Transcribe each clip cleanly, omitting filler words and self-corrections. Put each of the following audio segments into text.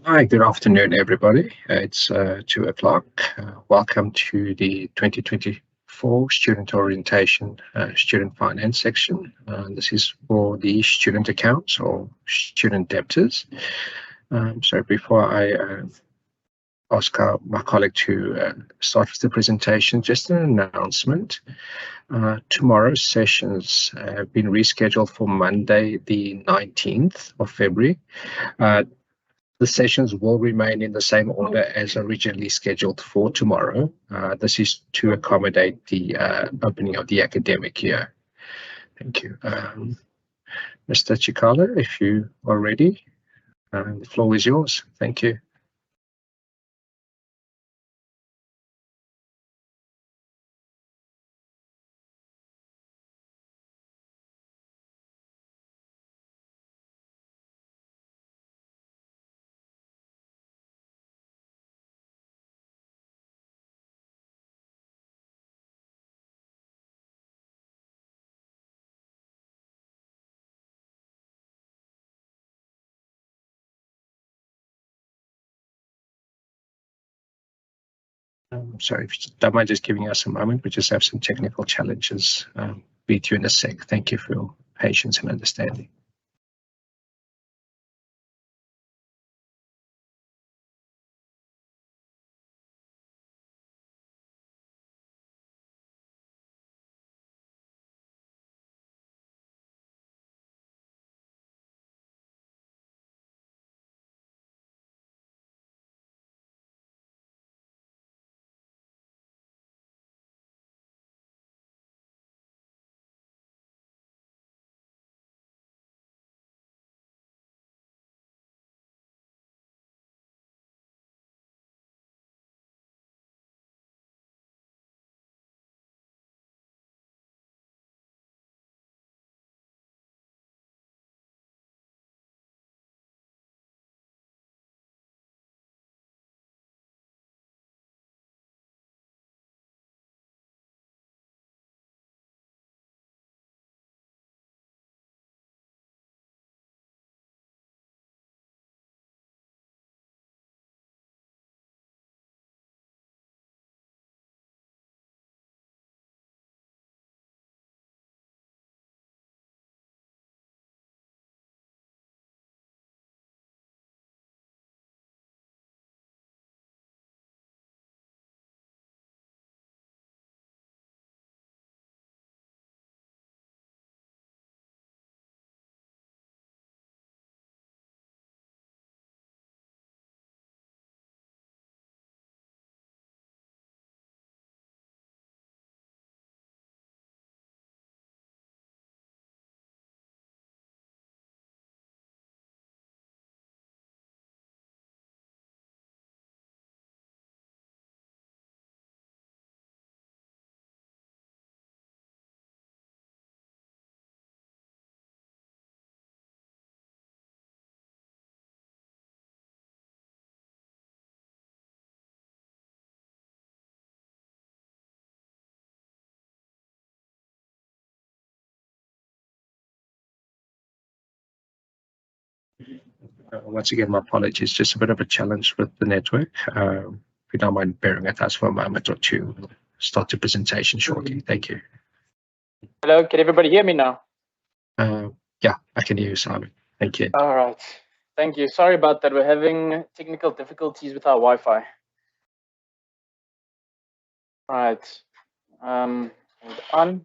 Hi, good afternoon, everybody. It's 2 o'clock. Welcome to the 2024 Student Orientation Student Finance section. This is for the student accounts or student debtors. So before I ask my colleague to start with the presentation, just an announcement. Tomorrow's sessions have been rescheduled for Monday, the 19th of February. The sessions will remain in the same order as originally scheduled for tomorrow. This is to accommodate the opening of the academic year. Thank you. Mr. Chikala, if you are ready, the floor is yours. Thank you. Sorry, if you don't mind just giving us a moment. We just have some technical challenges. Be with you in a sec. Thank you for your patience and understanding. Once again, my apologies. Just a bit of a challenge with the network. If you don't mind bearing with us for a moment or two, we'll start the presentation shortly. Thank you. Hello, can everybody hear me now? Yeah, I can hear you, Simon. Thank you. All right. Thank you. Sorry about that. We're having technical difficulties with our Wi-Fi. All right. Hold on.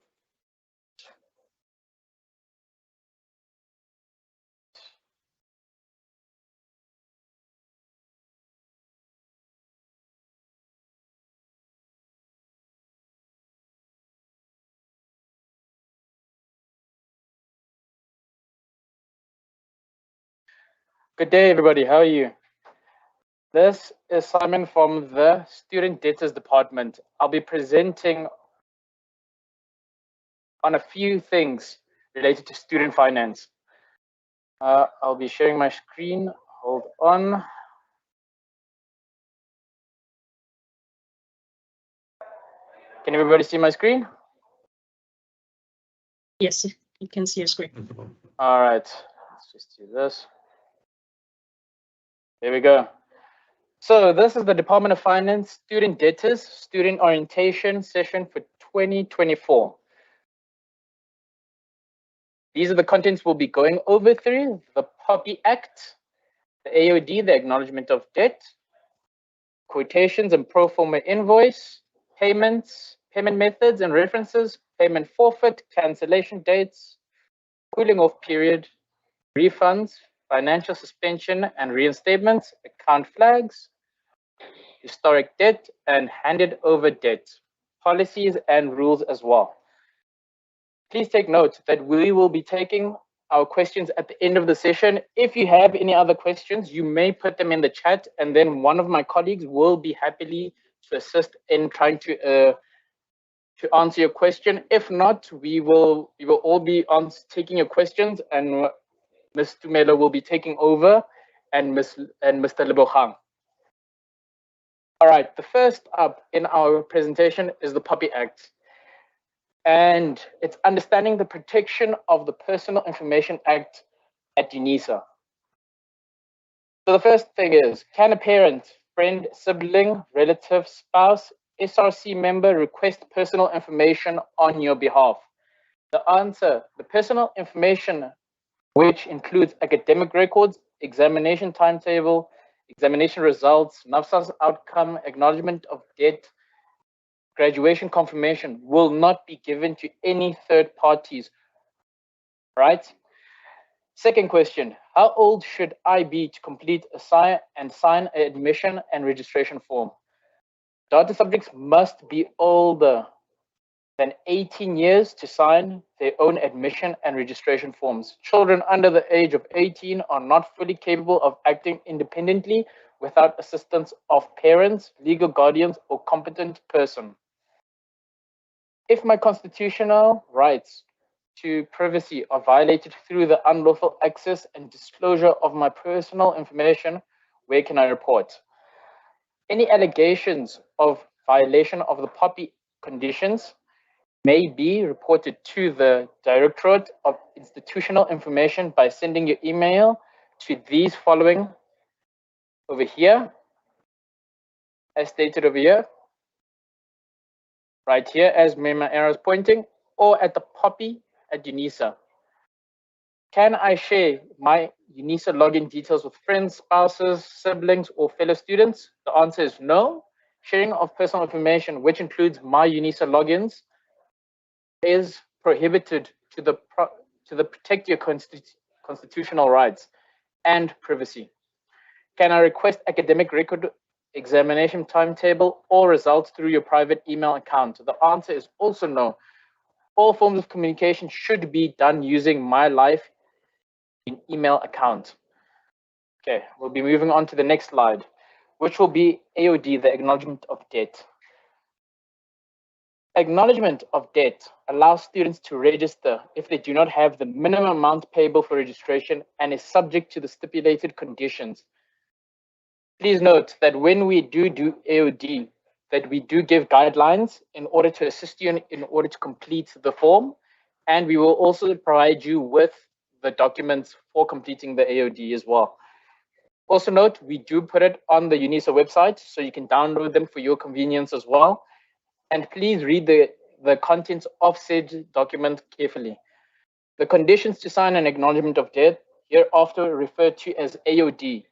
Good day, everybody. How are you? This is Simon from the Student Debtors Department. I'll be presenting on a few things related to student finance. I'll be sharing my screen. Hold on. Can everybody see my screen? Yes, you can see your screen. All right, let's just do this. There we go. So this is the Department of Finance Student Debtors Student Orientation session for 2024. These are the contents we'll be going over through: the POPI Act, the AOD, the Acknowledgement of Debt, quotations and pro forma invoice, payments, payment methods and references, payment forfeit, cancellation dates, cooling off period, refunds, financial suspension and reinstatements, account flags, historic debt, and handed over debt, policies and rules as well. Please take note that we will be taking our questions at the end of the session. If you have any other questions, you may put them in the chat, and then one of my colleagues will be happily to assist in trying to answer your question. If not, we will all be on taking your questions, and Ms. Tumelo will be taking over, and Mr. Lebogang. All right, the first up in our presentation is the POPI Act, and it's understanding the protection of the Personal Information Act at UNISA. So the first thing is, can a parent, friend, sibling, relative, spouse, SRC member request personal information on your behalf? The answer: the personal information, which includes academic records, examination timetable, examination results, NAFSA's outcome, acknowledgement of debt, graduation confirmation, will not be given to any third parties, right? Second question: how old should I be to complete sign an admission and registration form? Data subjects must be older than 18 years to sign their own admission and registration forms. Children under the age of 18 are not fully capable of acting independently without assistance of parents, legal guardians, or competent person. If my constitutional rights to privacy are violated through the unlawful access and disclosure of my personal information, where can I report? Any allegations of violation of the POPI conditions may be reported to the Directorate of Institutional Information by sending your email to these following over here, as stated over here, right here, as my arrow is pointing, or at the POPI at UNISA. Can I share my UNISA login details with friends, spouses, siblings, or fellow students? The answer is no. Sharing of personal information, which includes my UNISA logins, is prohibited to protect your constitutional rights and privacy. Can I request academic record, examination timetable, or results through your private email account? The answer is also no. All forms of communication should be done using my life in email account. Okay, we'll be moving on to the next slide, which will be AOD, the Acknowledgement of Debt. Acknowledgement of debt allows students to register if they do not have the minimum amount payable for registration and is subject to the stipulated conditions. Please note that when we do AOD, that we do give guidelines in order to assist you in order to complete the form, and we will also provide you with the documents for completing the AOD as well. Also note, we do put it on the UNISA website, so you can download them for your convenience as well. And please read the contents of said document carefully. The conditions to sign an acknowledgement of debt, hereafter referred to as AOD.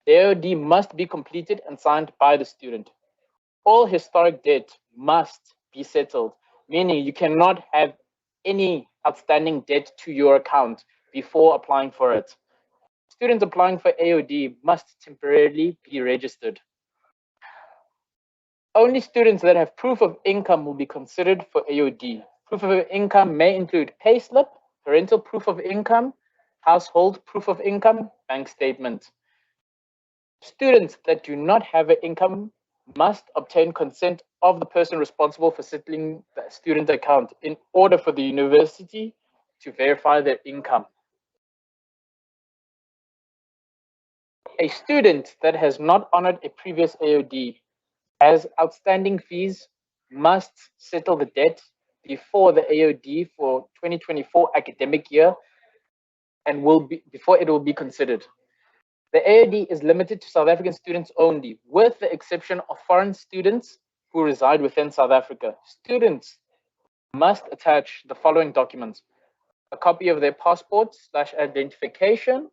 The AOD must be completed and signed by the student. All historic debt must be settled, meaning you cannot have any outstanding debt to your account before applying for it. Students applying for AOD must temporarily be registered. Only students that have proof of income will be considered for AOD. Proof of income may include payslip, parental proof of income, household proof of income, bank statement. Students that do not have an income must obtain consent of the person responsible for settling the student account in order for the university to verify their income. A student that has not honored a previous AOD has outstanding fees must settle the debt before the AOD for 2024 academic year and before it will be considered. The AOD is limited to South African students only, with the exception of foreign students who reside within South Africa. Students must attach the following documents: a copy of their passport/identification,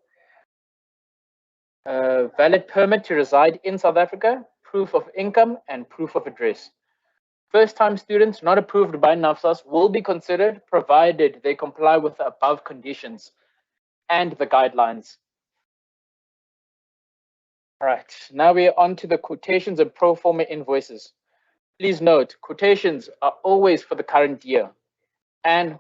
a valid permit to reside in South Africa, proof of income, and proof of address. First-time students not approved by NAFSAS will be considered provided they comply with the above conditions and the guidelines. All right, now we're on to the quotations and pro forma invoices. Please note, quotations are always for the current year, and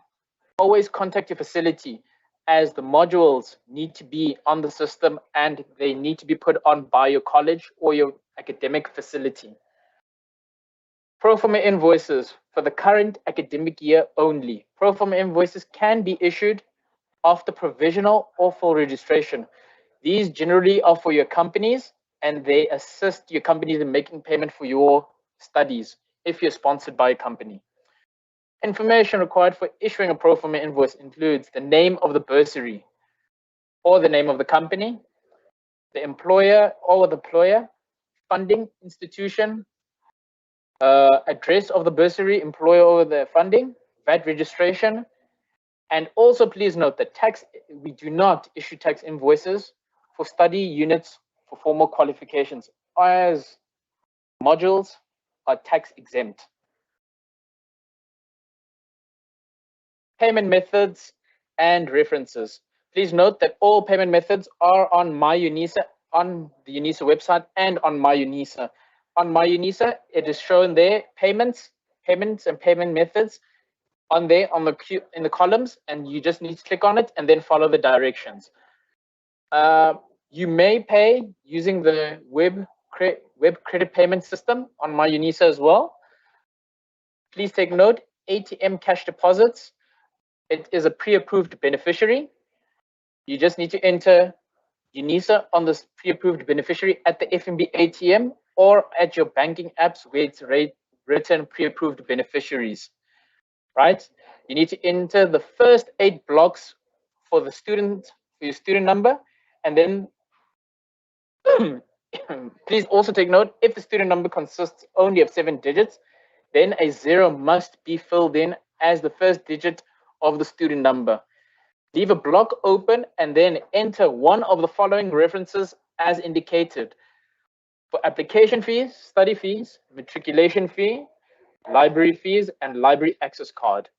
always contact your facility as the modules need to be on the system and they need to be put on by your college or your academic facility. Pro forma invoices for the current academic year only. Pro forma invoices can be issued after provisional or full registration. These generally are for your companies and they assist your companies in making payment for your studies if you're sponsored by a company. Information required for issuing a pro forma invoice includes the name of the bursary or the name of the company, the employer or the employer, funding institution, address of the bursary, employer or the funding, VAT registration, and also please note that we do not issue tax invoices for study units for formal qualifications, as modules are tax exempt. Payment methods and references. Please note that all payment methods are on MyUnisa, on the UNISA website and on MyUnisa. On MyUnisa, it is shown there, payments and payment methods on there in the columns, and you just need to click on it and then follow the directions. You may pay using the web credit payment system on MyUnisa as well. Please take note, ATM cash deposits, it is a pre-approved beneficiary. You just need to enter UNISA on this pre-approved beneficiary at the FNB ATM or at your banking apps where it's written pre-approved beneficiaries, right? You need to enter the first 8 blocks for the student, for your student number, and then please also take note, if the student number consists only of 7 digits, then a 0 must be filled in as the first digit of the student number. Leave a block open and then enter one of the following references as indicated. For application fees, study fees, matriculation fee, library fees, and library access card.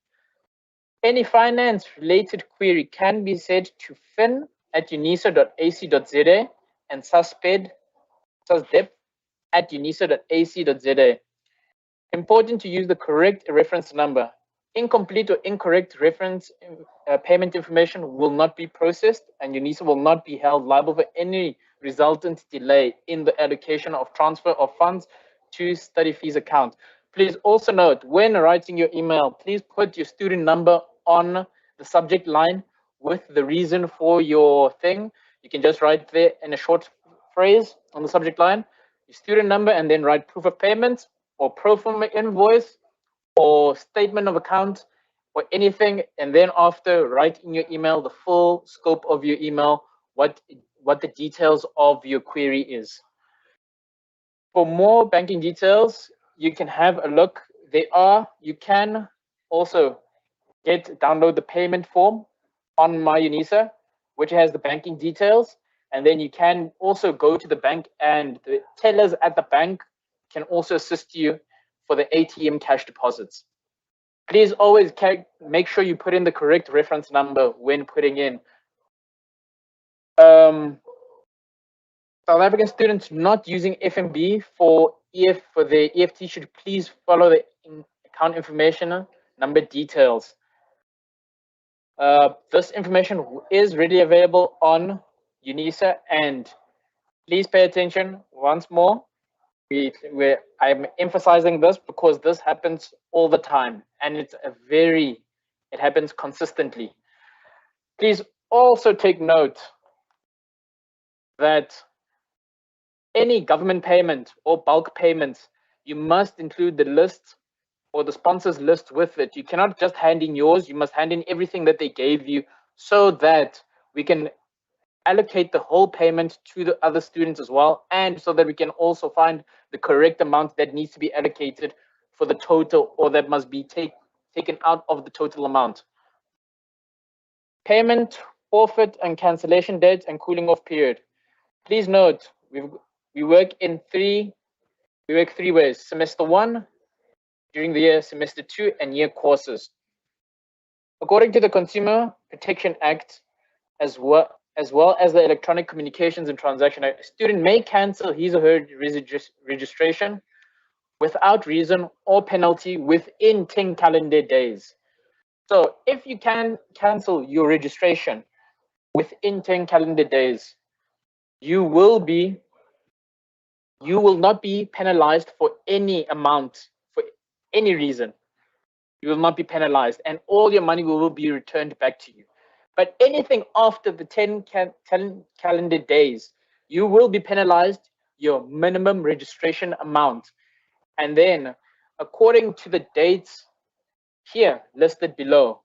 Any finance-related query can be sent to fin@unisa.ac.za and susdep@unisa.ac.za. Important to use the correct reference number. Incomplete or incorrect reference payment information will not be processed, and UNISA will not be held liable for any resultant delay in the allocation of transfer of funds to study fees account. Please also note, when writing your email, please put your student number on the subject line with the reason for your thing. You can just write there in a short phrase on the subject line, your student number, and then write proof of payment or pro forma invoice or statement of account or anything, and then after write in your email the full scope of your email, what the details of your query is. For more banking details, you can have a look. You can also download the payment form on MyUnisa, which has the banking details, and then you can also go to the bank, and the tellers at the bank can also assist you for the ATM cash deposits. Please always make sure you put in the correct reference number when putting in. South African students not using FNB for the EFT should please follow the account information number details. This information is readily available on UNISA, and please pay attention once more. I'm emphasizing this because this happens all the time, and it happens consistently. Please also take note that any government payment or bulk payments, you must include the list or the sponsors list with it. You cannot just hand in yours, you must hand in everything that they gave you so that we can allocate the whole payment to the other students as well, and so that we can also find the correct amount that needs to be allocated for the total, or that must be taken out of the total amount. Payment, forfeit, and cancellation dates and cooling off period. Please note, we work three ways: semester 1, during the year, semester 2, and year courses. According to the Consumer Protection Act, as well as the Electronic Communications and Transaction Act, a student may cancel his or her registration without reason or penalty within 10 calendar days. So if you can cancel your registration within 10 calendar days, you will not be penalized for any amount, for any reason. You will not be penalized, and all your money will be returned back to you. But anything after the 10 calendar days, you will be penalized your minimum registration amount. And then, according to the dates here listed below,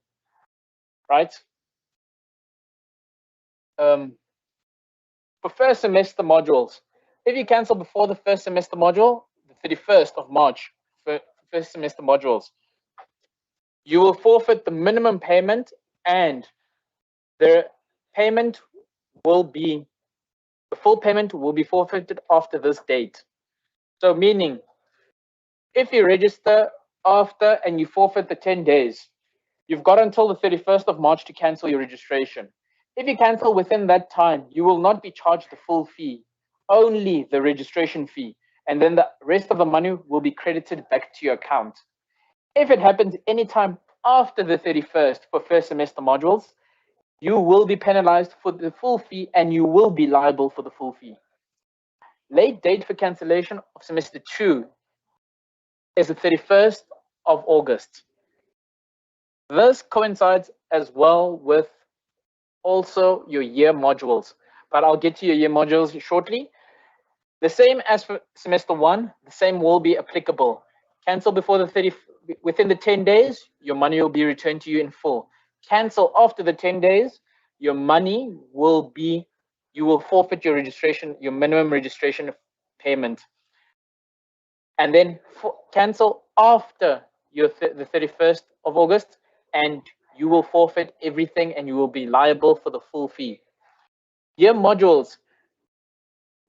right? For first semester modules, if you cancel before the first semester module, the 31st of March, for first semester modules, you will forfeit the minimum payment, and the full payment will be forfeited after this date. So meaning, if you register after and you forfeit the 10 days, you've got until the 31st of March to cancel your registration. If you cancel within that time, you will not be charged the full fee, only the registration fee, and then the rest of the money will be credited back to your account. If it happens anytime after the 31st for first semester modules, you will be penalized for the full fee, and you will be liable for the full fee. Late date for cancellation of semester 2 is the 31st of August. This coincides as well with also your year modules, but I'll get to your year modules shortly. The same as for semester 1, the same will be applicable. Cancel before within the 10 days, your money will be returned to you in full. Cancel after the 10 days, your money will be, you will forfeit your registration, your minimum registration payment. And then cancel after the 31st of August, and you will forfeit everything and you will be liable for the full fee. Year modules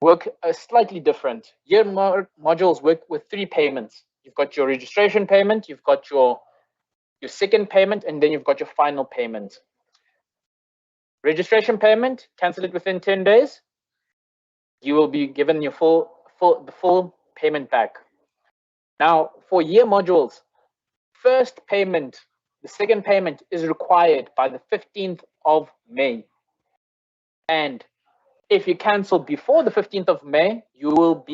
work slightly different. Year modules work with 3 payments. You've got your registration payment, you've got your second payment, and then you've got your final payment. Registration payment, cancel it within 10 days. You will be given your the full payment back. Now, for year modules, first payment, the second payment is required by the 15th of May. And if you cancel before the 15th of May, you will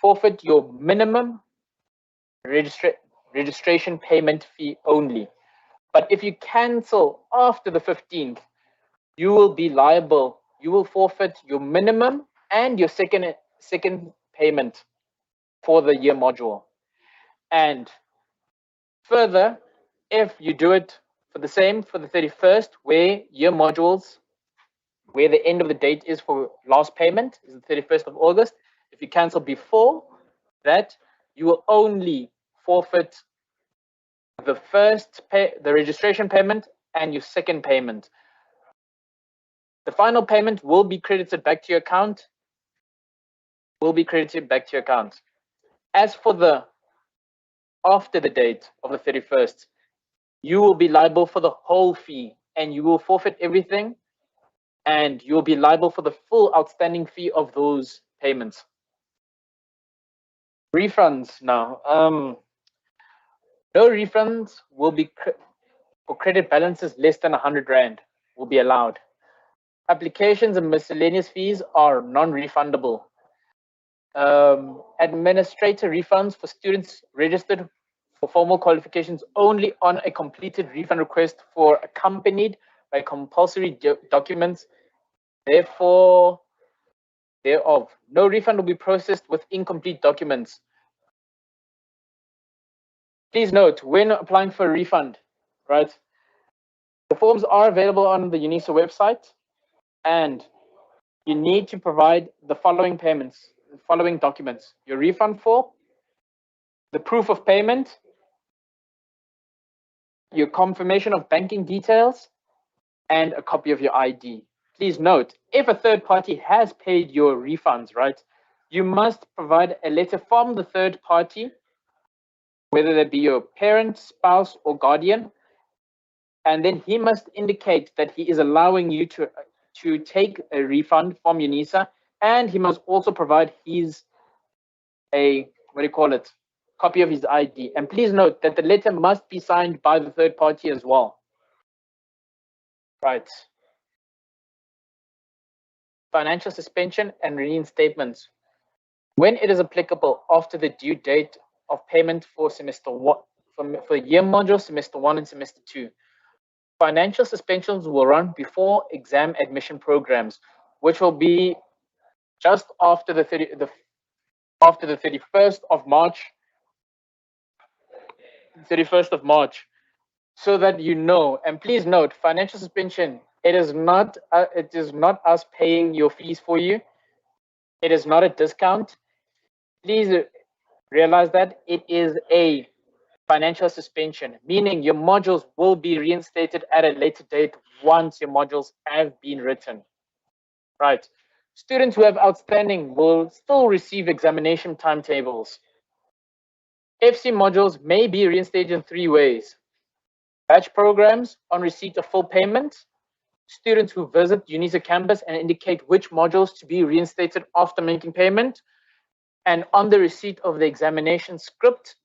forfeit your minimum registration payment fee only. But if you cancel after the 15th, you will be liable. You will forfeit your minimum and your second payment for the year module. And further, if you do it for the 31st, where year modules, where the end of the date is for last payment is the 31st of August, if you cancel before that, you will only forfeit the the registration payment and your second payment. The final payment will be credited back to your account. As for the after the date of the 31st, you will be liable for the whole fee, and you will forfeit everything, and you will be liable for the full outstanding fee of those payments. Refunds now. No refunds will be for credit balances less than 100 Rand will be allowed. Applications and miscellaneous fees are non-refundable. Administrator refunds for students registered for formal qualifications only on a completed refund request for accompanied by compulsory documents. Thereof, no refund will be processed with incomplete documents. Please note, when applying for a refund, right, the forms are available on the UNISA website, and you need to provide the following payments, the following documents: your refund form, the proof of payment, your confirmation of banking details, and a copy of your ID. Please note, if a third party has paid your refunds, right, you must provide a letter from the third party, whether that be your parent, spouse, or guardian, and then he must indicate that he is allowing you to take a refund from UNISA, and he must also provide copy of his ID. And please note that the letter must be signed by the third party as well. Right. Financial suspension and reinstatements. When it is applicable after the due date of payment for semester 1, for year module, semester 1 and semester 2. Financial suspensions will run before exam admission programs, which will be just after the 31st of March. 31st of March, so that you know. And please note, financial suspension, it is not us paying your fees for you. It is not a discount. Please realize that it is a financial suspension, meaning your modules will be reinstated at a later date once your modules have been written. Right. Students who have outstanding will still receive examination timetables. FC modules may be reinstated in 3 ways. Batch programs on receipt of full payment, students who visit UNISA campus and indicate which modules to be reinstated after making payment, and on the receipt of the examination script.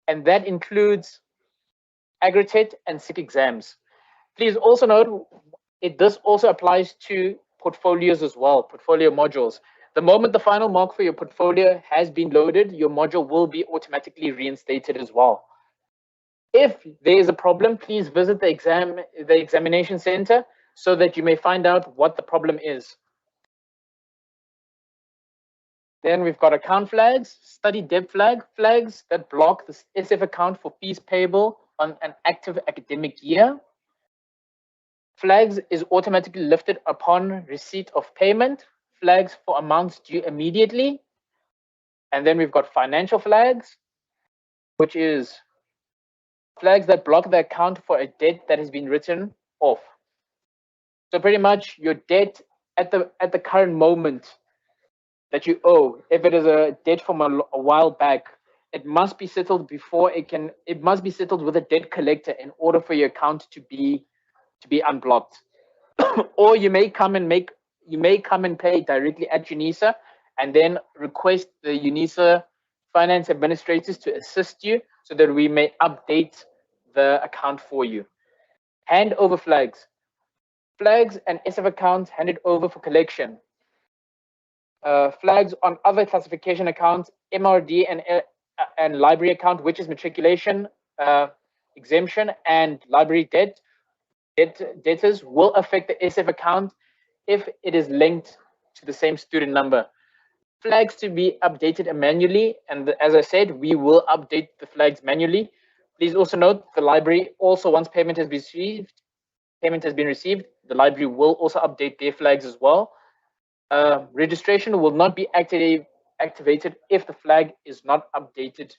And that includes aggregate and SIC exams. Please also note, this also applies to portfolios as well, portfolio modules. The moment the final mark for your portfolio has been loaded, your module will be automatically reinstated as well. If there is a problem, please visit the examination center so that you may find out what the problem is. Then we've got account flags, study debt flags that block the SF account for fees payable on an active academic year. Flags is automatically lifted upon receipt of payment. Flags for amounts due immediately. And then we've got financial flags, which is flags that block the account for a debt that has been written off. So pretty much your debt at the current moment that you owe, if it is a debt from a while back, it must be settled before it must be settled with a debt collector in order for your account to be unblocked. Or you may come and pay directly at UNISA and then request the UNISA finance administrators to assist you so that we may update the account for you. Handover flags. Flags and SF accounts handed over for collection. Flags on other classification accounts, MRD and library account, which is matriculation, exemption, and library debtors will affect the SF account if it is linked to the same student number. Flags to be updated manually, and as I said, we will update the flags manually. Please also note the library also, once payment has been received, the library will also update their flags as well. Registration will not be activated if the flag is not updated.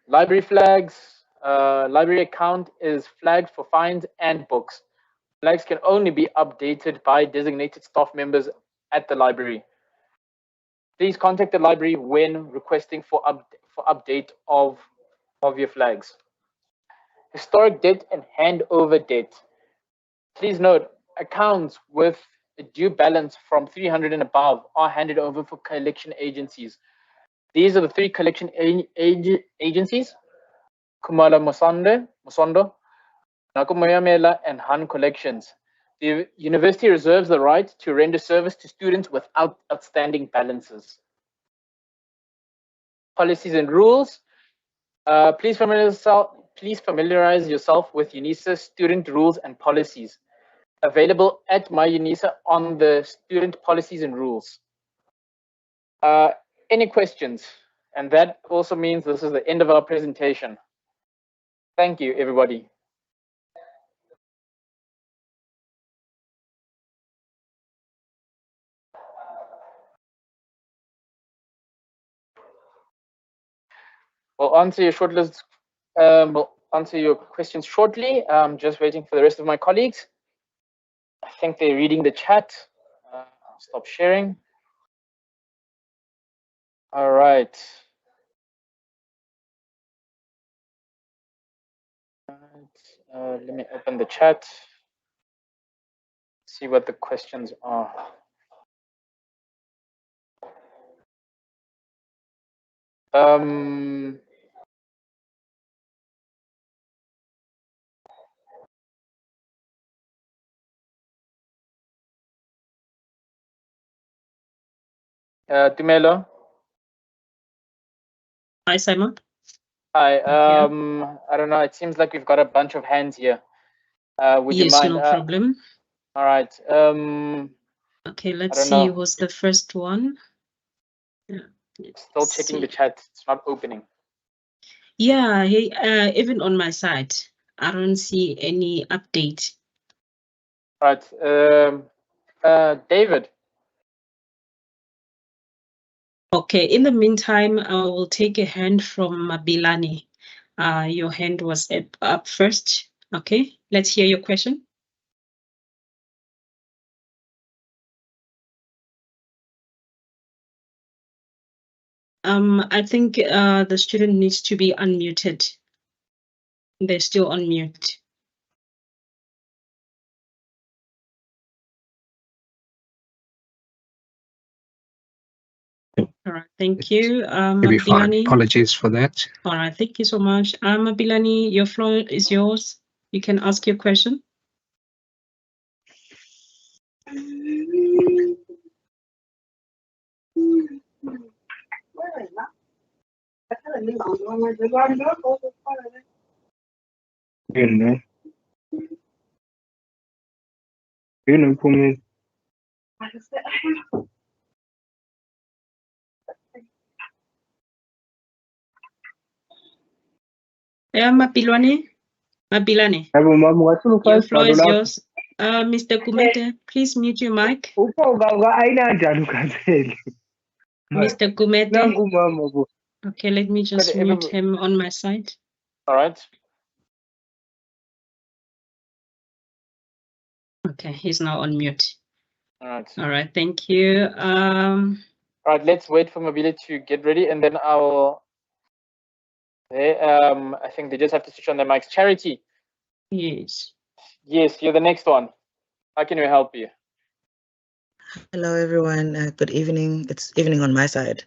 Library flags, library account is flagged for fines and books. Flags can only be updated by designated staff members at the library. Please contact the library when requesting for update of your flags. Historic debt and handover debt. Please note, accounts with a due balance from 300 and above are handed over for collection agencies. These are the three collection agencies: Kumala Musondo, Nakumayamela, and Han Collections. The university reserves the right to render service to students without outstanding balances. Policies and rules. Please familiarize yourself with UNISA student rules and policies, available at My UNISA on the student policies and rules. Any questions? And that also means this is the end of our presentation. Thank you, everybody. We'll answer your shortlist. We'll answer your questions shortly. I'm just waiting for the rest of my colleagues. I think they're reading the chat. I'll stop sharing. All right. Let me open the chat. See what the questions are. Tumelo. Hi, Simon. Hi. I don't know. It seems like we've got a bunch of hands here. Would you mind? No problem. All right. Okay, let's see. Who's the first one? Still checking the chat. It's not opening. Yeah, even on my side, I don't see any update. All right. David. Okay, in the meantime, I will take a hand from Mabilani. Your hand was up first. Okay, let's hear your question. I think the student needs to be unmuted. They're still on mute. All right, thank you. Mabilani. Apologies for that. All right, thank you so much. Mabilani, your floor is yours. You can ask your question. Mabilani. Your floor is yours. Mr. Kumete, please mute your mic. Mr. Kumete. Okay, let me just mute him on my side. All right. Okay, he's now on mute. All right. All right, thank you. All right, let's wait for Mobile to get ready, and then I'll. I think they just have to switch on their mics. Charity. Yes. Yes, you're the next one. How can we help you? Hello, everyone. Good evening. It's evening on my side.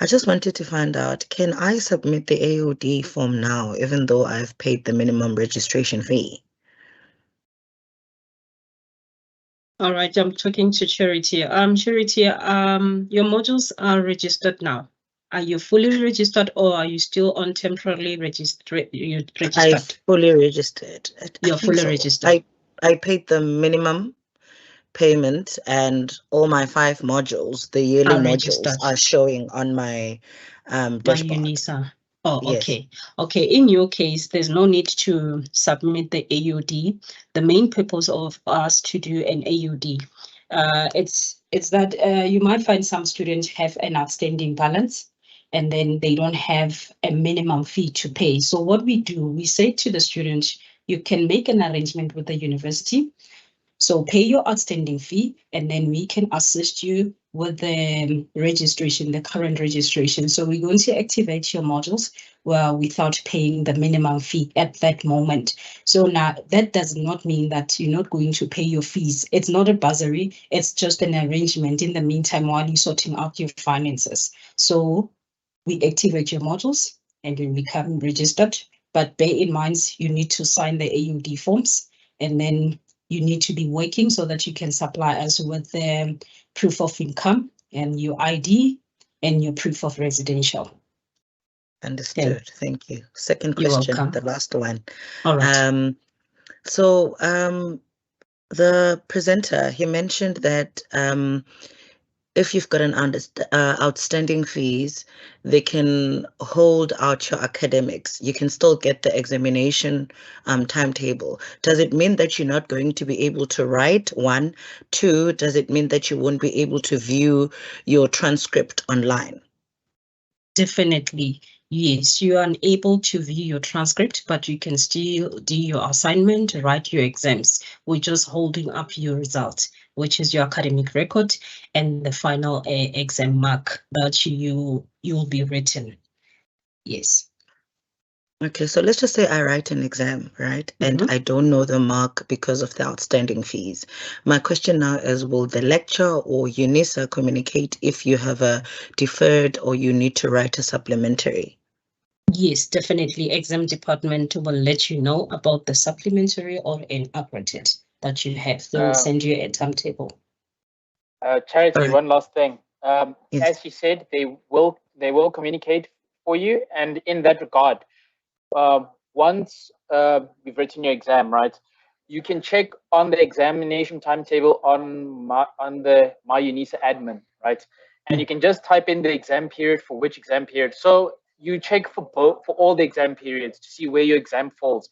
I just wanted to find out, can I submit the AOD form now, even though I've paid the minimum registration fee? All right, I'm talking to Charity. Charity, your modules are registered now. Are you fully registered or are you still on temporarily registered? I'm fully registered. You're fully registered. I paid the minimum payment and all my 5 modules, the yearly modules, are showing on my dashboard. UNISA. Oh, Yes. okay. Okay, in your case, there's no need to submit the AUD. The main purpose of us to do an AUD, it's that you might find some students have an outstanding balance and then they don't have a minimum fee to pay. So what we do, we say to the students, you can make an arrangement with the university. So pay your outstanding fee, and then we can assist you with the registration, the current registration. So we're going to activate your modules without paying the minimum fee at that moment. So now that does not mean that you're not going to pay your fees. It's not a bursary. It's just an arrangement in the meantime while you're sorting out your finances. So we activate your modules and you become registered. But bear in mind, you need to sign the AUD forms, and then you need to be working so that you can supply us with the proof of income and your ID and your proof of residential. Understood. Okay. Thank you. Second You're question, welcome. the last one. All right. So the presenter, he mentioned that if you've got an outstanding fees, they can hold out your academics. You can still get the examination timetable. Does it mean that you're not going to be able to write? 1, 2, does it mean that you won't be able to view your transcript online? Definitely, yes. You are unable to view your transcript, but you can still do your assignment, write your exams. We're just holding up your results, which is your academic record and the final exam mark that you'll be written. Yes. Okay, so let's just say I write an exam, right? And I don't know the mark because of the outstanding fees. My question now is, will the lecturer or UNISA communicate if you have a deferred or you need to write a supplementary? Yes, definitely. Exam department will let you know about the supplementary or an updated that you have. They will send you a timetable. Charity, Right. one last thing. Yes. As you said, they will communicate for you, and in that regard, once you've written your exam, right, you can check on the examination timetable on the My UNISA admin, right, and you can just type in the exam period for which exam period. So you check for all the exam periods to see where your exam falls.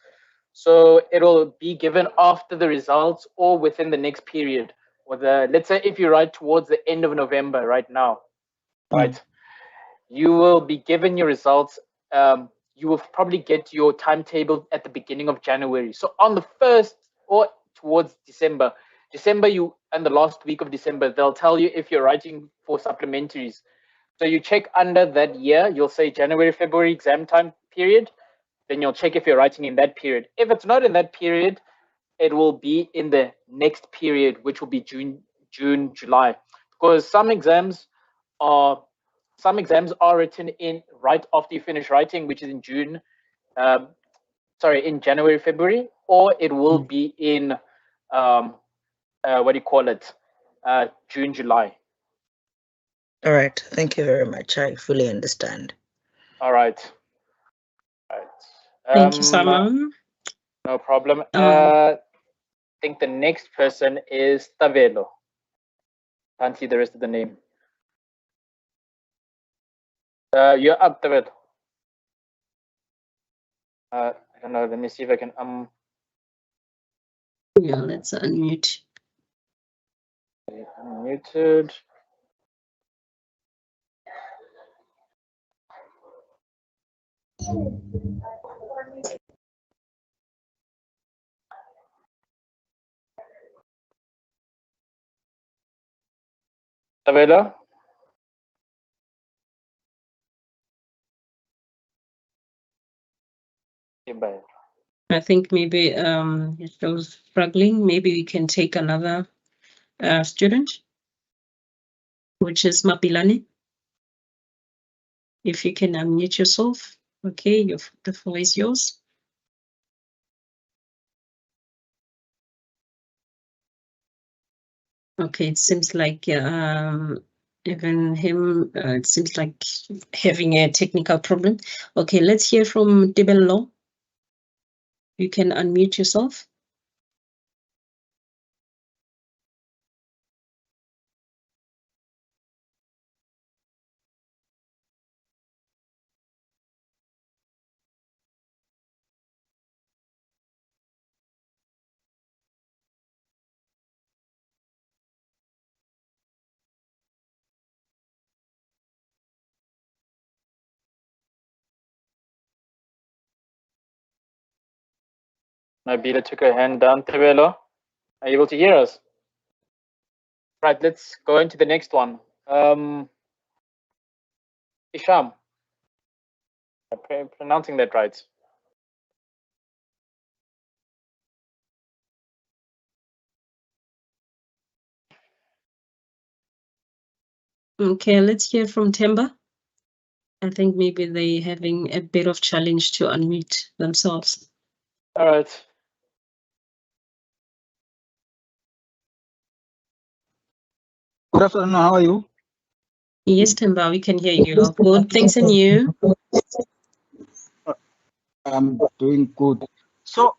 So it'll be given after the results or within the next period. Or let's say if you write towards the end of November right now, right, you will be given your results. You will probably get your timetable at the beginning of January. So on the 1st or towards December, you and the last week of December, they'll tell you if you're writing for supplementaries. So you check under that year, you'll say January, February exam time period. Then you'll check if you're writing in that period. If it's not in that period, it will be in the next period, which will be June, July, because some exams are written in right after you finish writing, which is in June, in January, February, or it will be in June, July. All right. Thank you very much. I fully understand. All right. Thank you, Simon. No problem. I think the next person is Tavelo. Can't see the rest of the name. You're up, Tavelo. I don't know. Let me see if I can. Yeah, let's unmute. Unmuted. Tavelo? I think maybe it was struggling. Maybe we can take another student, which is Mapilani. If you can unmute yourself, okay, the floor is yours. Okay, it seems like even him, it seems like having a technical problem. Okay, let's hear from Debello. You can unmute yourself. Nabila took her hand down. Tavelo, are you able to hear us? Right, let's go into the next one. Isham. I'm pronouncing that right. Okay, let's hear from Temba. I think maybe they're having a bit of challenge to unmute themselves. All right. Good afternoon, how are you? Yes, Timba, we can hear you. Good, thanks, and you? I'm doing good. So,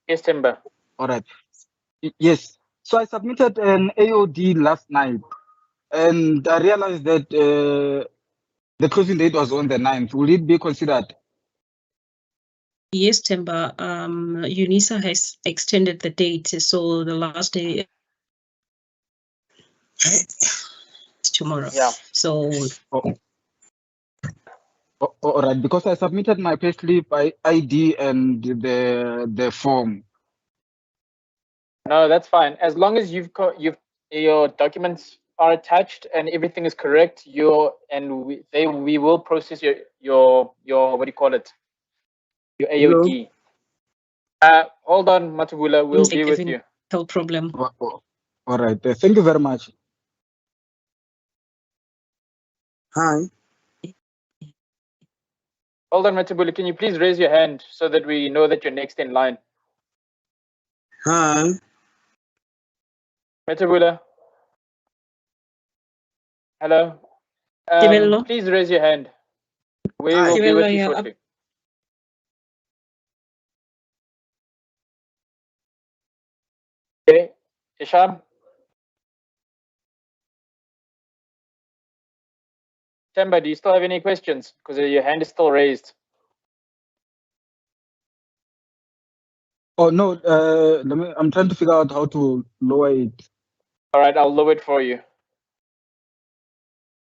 Yes, Timber. all right. Yes. So I submitted an AOD last night, and I realized that the closing date was on the 9th. Will it be considered? Yes, Timba. UNISA has extended the date, so the last day is tomorrow. Yeah. So All right, because I submitted my payslip ID and the form. No, that's fine. As long as your documents are attached and everything is correct, we will process your what do you call it? Your AOD. Hold on, Matubula, we'll be with you. No problem. All right, thank you very much. Hi. Hold on, Matubula, can you please raise your hand so that we know that you're next in line? Hi. Matubula. Hello. Please raise your hand. We will be with you shortly. Okay, Isham. Temba, do you still have any questions? Because your hand is still raised. Oh no, I'm trying to figure out how to lower it. All right, I'll lower it for you.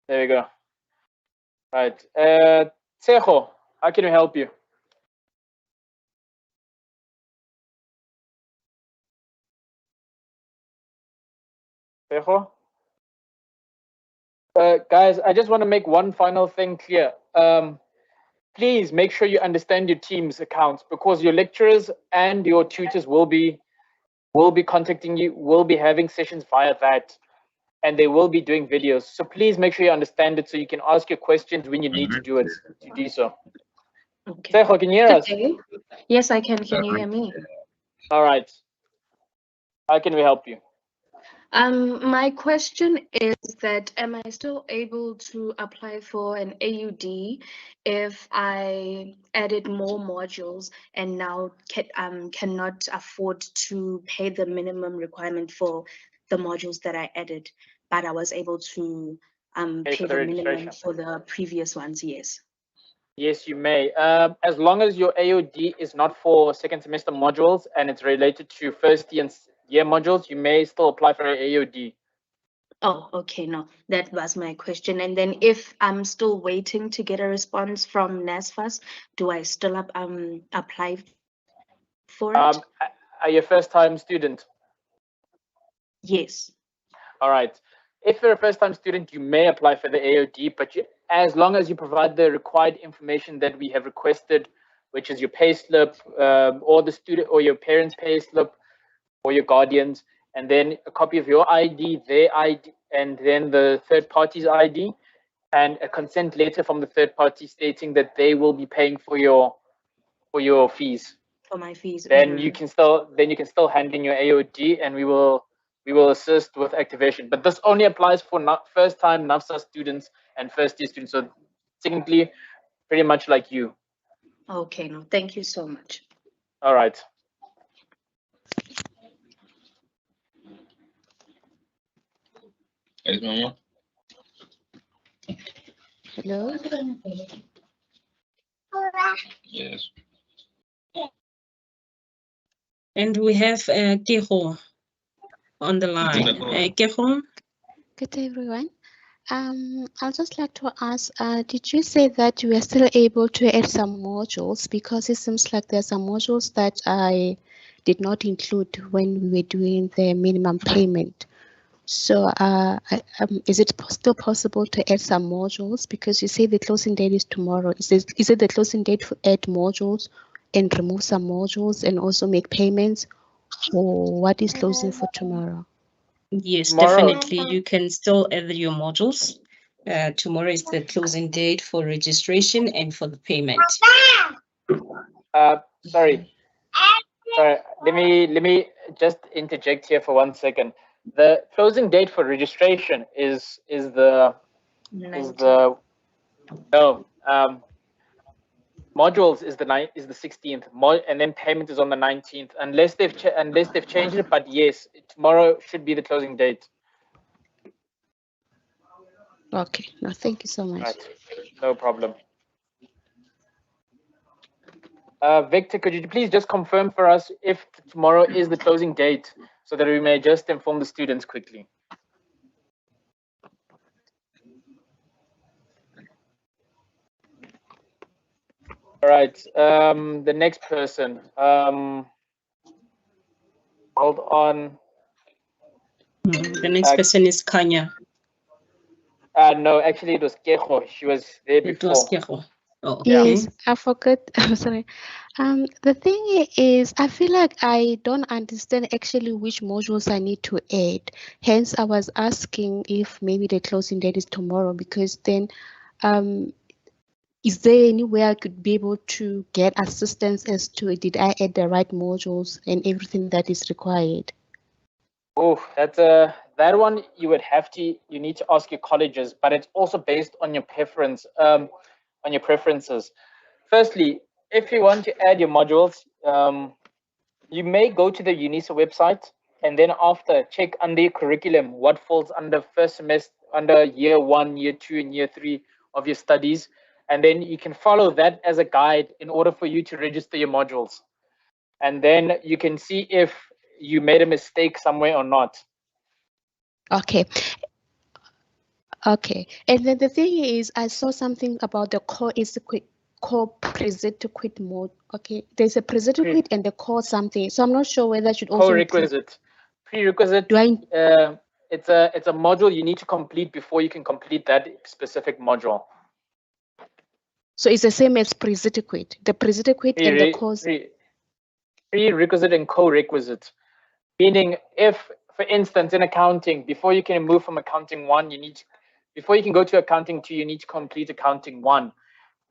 There we go. Right. Tsejo, how can we help you? Tsejo? Guys, I just want to make one final thing clear. Please make sure you understand your team's accounts, because your lecturers and your tutors will be contacting you, will be having sessions via that, and they will be doing videos. So please make sure you understand it so you can ask your questions when you need to do so. Okay. Tsejo, can you hear us? Yes, I can. Can you hear me? All right. How can we help you? My question is that am I still able to apply for an AUD if I added more modules and now cannot afford to pay the minimum requirement for the modules that I added, but I was able to pay the minimum for the previous ones? Yes. Yes, you may. As long as your AOD is not for second semester modules and it's related to first year modules, you may still apply for an AOD. Oh, okay. No, that was my question. And then if I'm still waiting to get a response from NSFAS, do I still apply for it? Are you a first-time student? Yes. All right. If you're a first-time student, you may apply for the AOD, but as long as you provide the required information that we have requested, which is your payslip, or the student or your parents' payslip, or your guardians, and then a copy of your ID, their ID, and then the third party's ID, and a consent letter from the third party stating that they will be paying for your fees. For my fees. Then you can still hand in your AOD, and we will assist with activation. But this only applies for first-time NAFSA students and first-year students. So technically, pretty much like you. Okay. No, thank you so much. All right. Yes, Mama. Hello. Yes. And we have Keho on the line. Keho? Good day, everyone. I'd just like to ask, did you say that you are still able to add some modules? Because it seems like there's some modules that I did not include when we were doing the minimum payment. So is it still possible to add some modules? Because you say the closing date is tomorrow. Is it the closing date to add modules and remove some modules and also make payments? Or what is closing for tomorrow? Yes, Tomorrow. definitely. You can still add your modules. Tomorrow is the closing date for registration and for the payment. Sorry. Let me just interject here for 1 second. The closing date for registration is the modules is the 16th, and then payment is on the 19th, unless they've changed it. But yes, tomorrow should be the closing date. Okay, no, thank you so much. Right, no problem. Victor, could you please just confirm for us if tomorrow is the closing date, so that we may just inform the students quickly? All right, the next person. Hold on. The next person is Kanya. No, actually it was Kejo. She was there before. It was Kejo. Oh, okay. Yes, I forgot. I'm sorry. The thing is, I feel like I don't understand actually which modules I need to add. Hence, I was asking if maybe the closing date is tomorrow, because then, is there any way I could be able to get assistance as to did I add the right modules and everything that is required? Oh, that's that one you need to ask your colleges, but it's also based on your preference, on your preferences. Firstly, if you want to add your modules, you may go to the UNISA website, and then after check under your curriculum what falls under first semester, under year 1, year 2, and year 3 of your studies, and then you can follow that as a guide in order for you to register your modules, and then you can see if you made a mistake somewhere or not. Okay. Okay, and then the thing is, I saw something about the core is prerequisite mode. Okay, there's a prerequisite and the core something. So I'm not sure whether I should also prerequisite. Prerequisite. Do I? It's a module you need to complete before you can complete that specific module. So it's the same as prerequisite. The prerequisite and the course. Prerequisite and co-requisite. Meaning, if, for instance, in accounting, before you can move from accounting 1, before you can go to accounting 2, you need to complete accounting 1.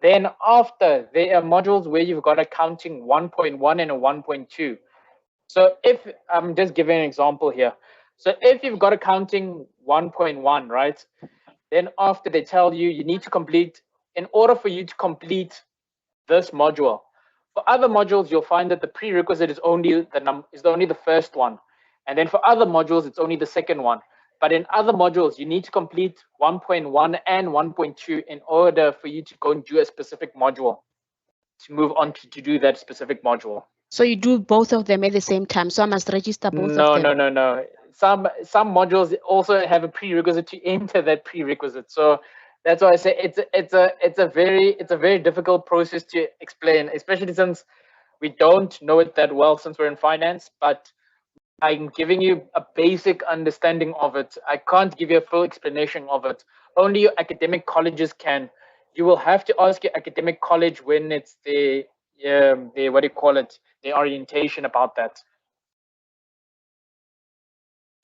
Then after, there are modules where you've got accounting 1.1 and a 1.2. So if I'm just giving an example here. So if you've got accounting 1.1, right? Then after they tell you, you need to complete, in order for you to complete this module. For other modules, you'll find that the prerequisite is only the first one. And then for other modules, it's only the second one. But in other modules, you need to complete 1.1 and 1.2 in order for you to go and do a specific module, to move on to do that specific module. So you do both of them at the same time. So I must register both of them. No. Some modules also have a prerequisite to enter that prerequisite. So that's why I say it's a very difficult process to explain, especially since we don't know it that well since we're in finance. But I'm giving you a basic understanding of it. I can't give you a full explanation of it. Only your academic colleges can. You will have to ask your academic college when it's the what do you call it, the orientation about that.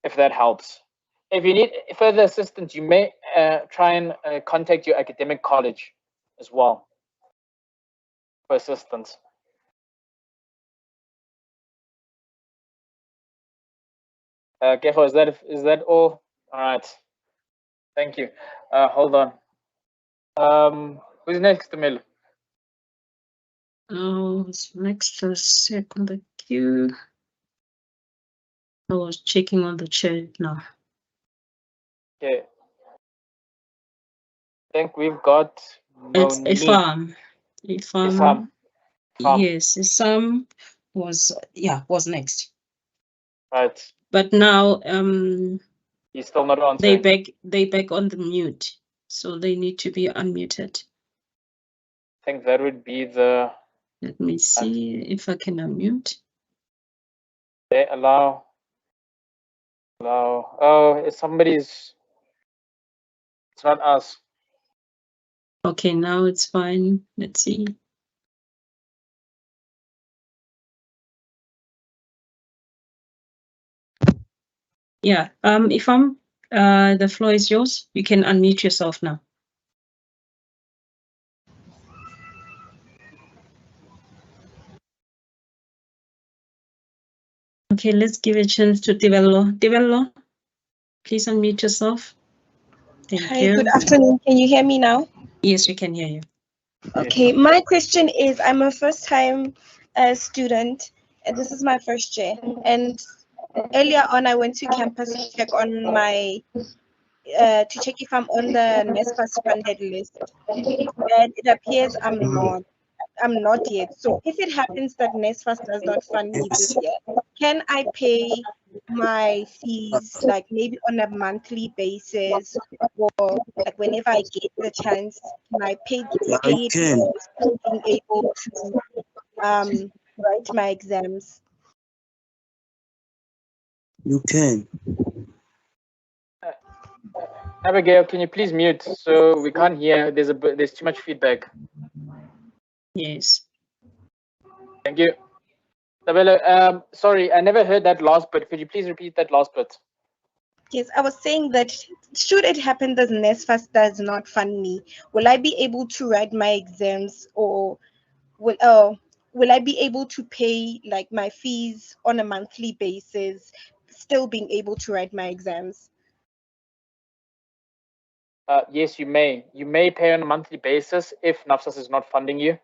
If that helps. If you need further assistance, you may try and contact your academic college as well for assistance. Kejo, is that all? All right. Thank you. Hold on. Who's next, Emil? Next, second the queue. I was checking on the chat now. Okay. I think we've got It's Monique. Ifam. Yes, Ifam was next. Right. But now he's still not answering. They back on the mute, so they need to be unmuted. I think that would be the. Let me see if I can unmute. They allow. Oh, it's somebody's. It's not us. Okay, now it's fine. Let's see. Yeah, Ifam, the floor is yours. You can unmute yourself now. Okay, let's give a chance to Devello. Devello, please unmute yourself. Thank Hi, you. good afternoon. Can you hear me now? Yes, we can hear you. Okay, my question is, I'm a first-time student, and this is my first year. And earlier on, I went to campus to check on my, to check if I'm on the NSFAS funded list, and it appears I'm not. I'm not yet. So if it happens that NSFAS does not fund me this year, can I pay my fees like maybe on a monthly basis, or like whenever I get the chance, can I pay it while still being able to write my exams? You can. Abigail, can you please mute? So we can't hear. There's too much feedback. Yes. Thank you. Tabelo, sorry, I never heard that last bit. Could you please repeat that last bit? Yes, I was saying that should it happen that NSFAS does not fund me, will I be able to write my exams, or will I be able to pay like my fees on a monthly basis, still being able to write my exams? Yes, you may. You may pay on a monthly basis if NAFSAS is not funding you,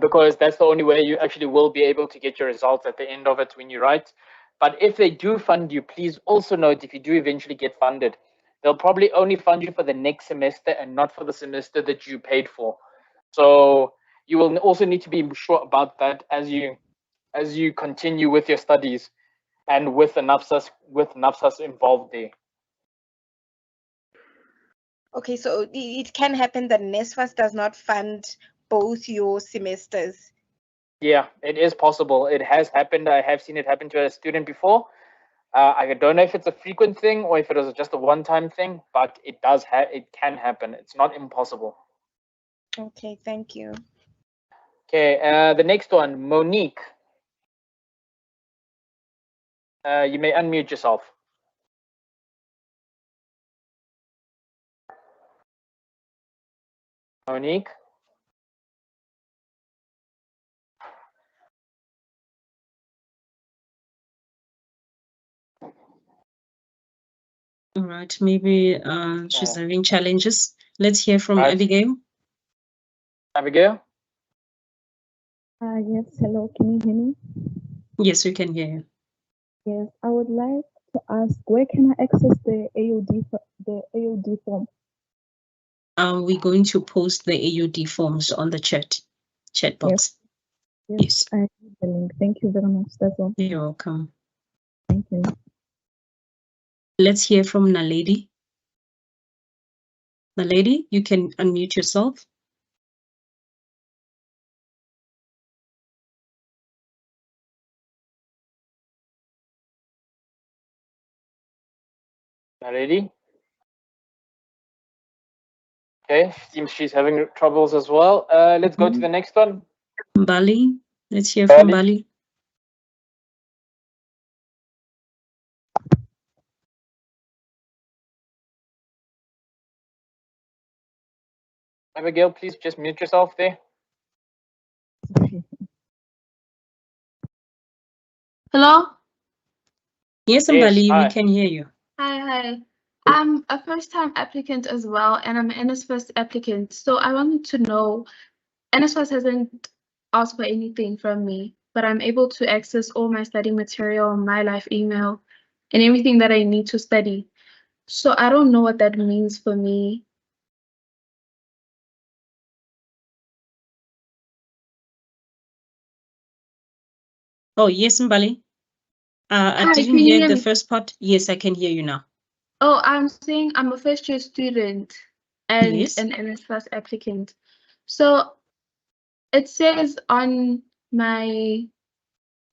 because that's the only way you actually will be able to get your results at the end of it when you write. But if they do fund you, please also note, if you do eventually get funded, they'll probably only fund you for the next semester and not for the semester that you paid for. So you will also need to be sure about that as you continue with your studies and with NAFSAS involved there. Okay, so it can happen that NSFAS does not fund both your semesters. Yeah, it is possible. It has happened. I have seen it happen to a student before. I don't know if it's a frequent thing or if it was just a one-time thing, but it can happen. It's not impossible. Okay, thank you. Okay, the next one, Monique. You may unmute yourself. Monique. All right, maybe she's having challenges. Let's hear from Right. Abigail. Abigail? Yes, hello, can you hear me? Yes, we can hear you. Yes, I would like to ask, where can I access the AUD form? We're going to post the AUD forms on the chat box. Yes. I need the link. Thank you very much. That's all. You're welcome. Thank you. Let's hear from Naledi. Naledi, you can unmute yourself. Naledi? Okay, seems she's having troubles as well. Let's go to the next one. Bali, let's hear from Bali. Abigail, please just mute yourself there. Hello? Yes, Bali, we can hear you. Hi. I'm a first-time applicant as well, and I'm an NSFAS applicant. So I wanted to know, NSFAS hasn't asked for anything from me, but I'm able to access all my study material, my live email, and everything that I need to study. So I don't know what that means for me. Oh, yes, Mbali. I Hi, didn't can you hear hear the me? first part. Yes, I can hear you now. Oh, I'm saying I'm a first-year student and Yes. an NSFAS applicant. So it says on my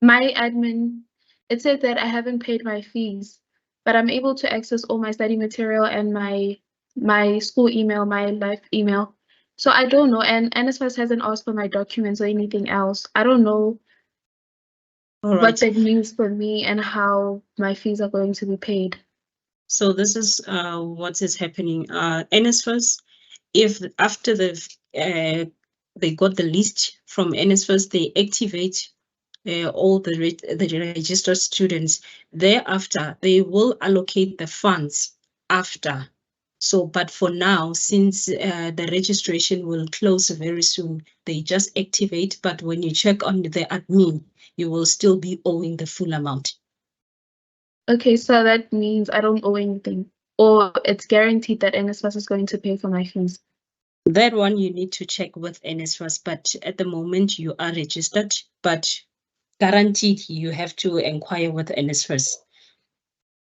admin, it says that I haven't paid my fees, but I'm able to access all my study material and my school email, my live email. So I don't know, and NSFAS hasn't asked for my documents or anything else. I don't know. All what right. that means for me and how my fees are going to be paid. So this is what is happening. NSFAS, if after they got the list from NSFAS, they activate all the registered students. Thereafter, they will allocate the funds after. So, but for now, since the registration will close very soon, they just activate. But when you check on the admin, you will still be owing the full amount. Okay, so that means I don't owe anything, or it's guaranteed that NSFAS is going to pay for my fees. That one you need to check with NSFAS, but at the moment you are registered, but guaranteed you have to inquire with NSFAS.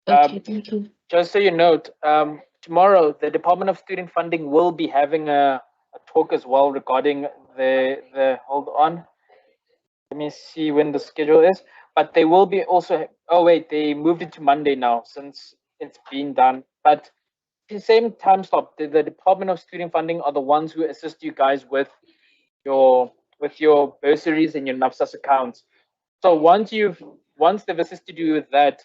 Okay, thank you. Just so you note, tomorrow the Department of Student Funding will be having a talk as well regarding the hold on. Let me see when the schedule is. But they will be also. Oh wait, they moved it to Monday now since it's been done. But the same time slot, the Department of Student Funding are the ones who assist you guys with your bursaries and your NAFSAS accounts. So once they've assisted you with that,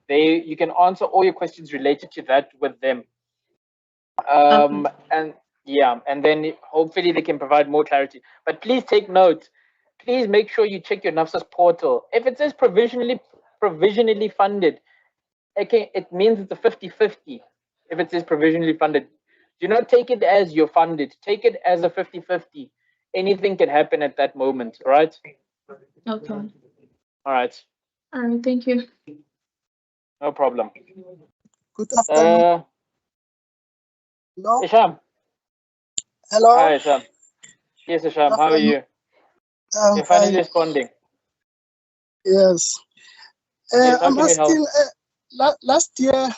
you can answer all your questions related to that with them. And yeah, and then hopefully they can provide more clarity. But please take note. Please make sure you check your NAFSAS portal. If it says provisionally funded, okay, it means it's a 50-50. If it says provisionally funded, do not take it as you're funded. Take it as a 50-50. Anything can happen at that moment, right? Okay. All right. All right, thank you. No problem. Good afternoon. Hello. Isham. Hello. Hi, Isham. Yes, Isham. How are you? You're finally Fine. responding. Yes. Yes, how I'm can we help? asking. Last year,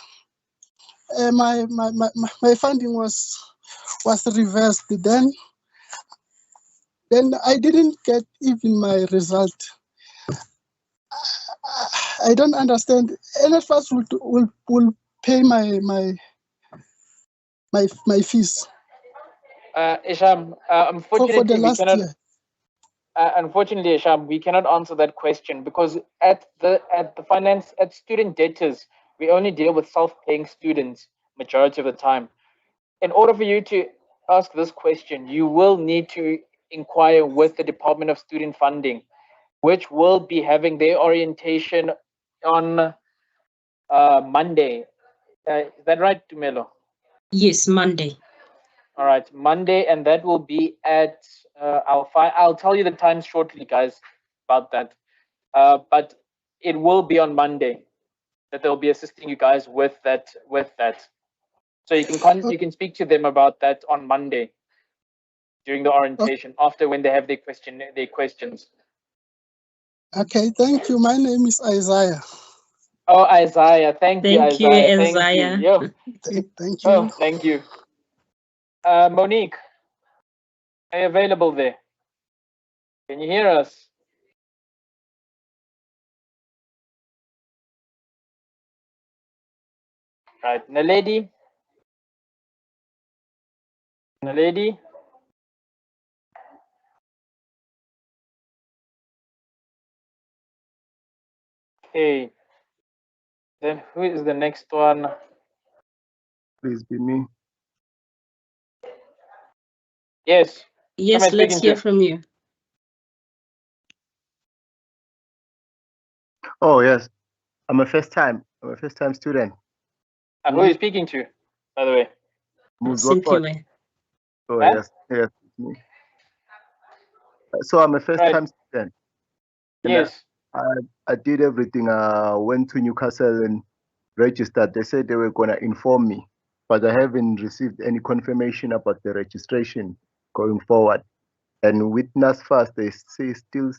my funding was reversed. Then I didn't get even my result. I don't understand. NSFAS will pay my fees. Isham, unfortunately, for the we last cannot. year. Unfortunately, Isham, we cannot answer that question because at student debtors, we only deal with self-paying students majority of the time. In order for you to ask this question, you will need to inquire with the Department of Student Funding, which will be having their orientation on Monday. Is that right, Tumelo? Yes, Monday. All right, Monday, and that will be at. I'll tell you the times shortly, guys, about that. But it will be on Monday that they'll be assisting you guys with that. So you can speak to them about that on Monday during the orientation after when they have their questions. Okay, thank you. My name is Isaiah. Oh, Isaiah, thank you, Isaiah. Thank you. Yo. Thank you. Oh, thank you. Monique, are you available there? Can you hear us? Right, Naledi. Naledi. Okay. Then who is the next one? Please be me. Yes. Yes, let's hear from you. Oh yes, I'm a first time student. Who are you speaking to, by the way? Simply. Oh yes, it's me. So I'm a first time student. Yes. I did everything. Went to Newcastle and registered. They said they were gonna inform me, but I haven't received any confirmation about the registration going forward. And with NSFAS, they still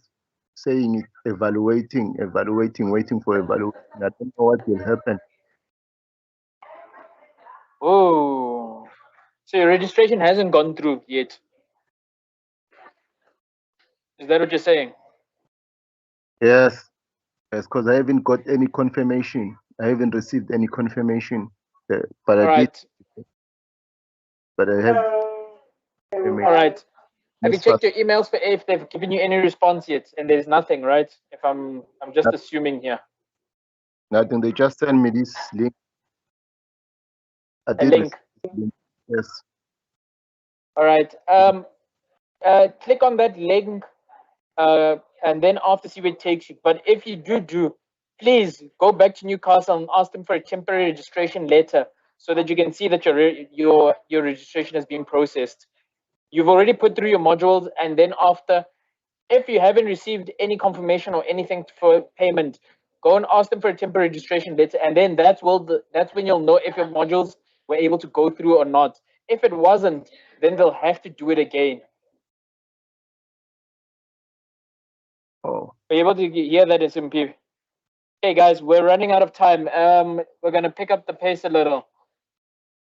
saying it's evaluating, waiting for evaluation. I don't know what will happen. Oh, so your registration hasn't gone through yet. Is that what you're saying? Yes, because I haven't got any confirmation. I haven't received any confirmation, but I did. But I have. All right. Have you Yes, checked your emails for if they've given you any response yet? And there's nothing, right? If I'm just assuming here. Nothing. They just send me this link. I A did link. receive the link. Yes. All right. Click on that link, and then after see where it takes you. But if you do, please go back to Newcastle and ask them for a temporary registration letter so that you can see that your registration has been processed. You've already put through your modules, and then after, if you haven't received any confirmation or anything for payment, go and ask them for a temporary registration letter, and then that's when you'll know if your modules were able to go through or not. If it wasn't, then they'll have to do it again. Oh. Are you able to hear that, SMP? Okay, guys, we're running out of time. We're gonna pick up the pace a little.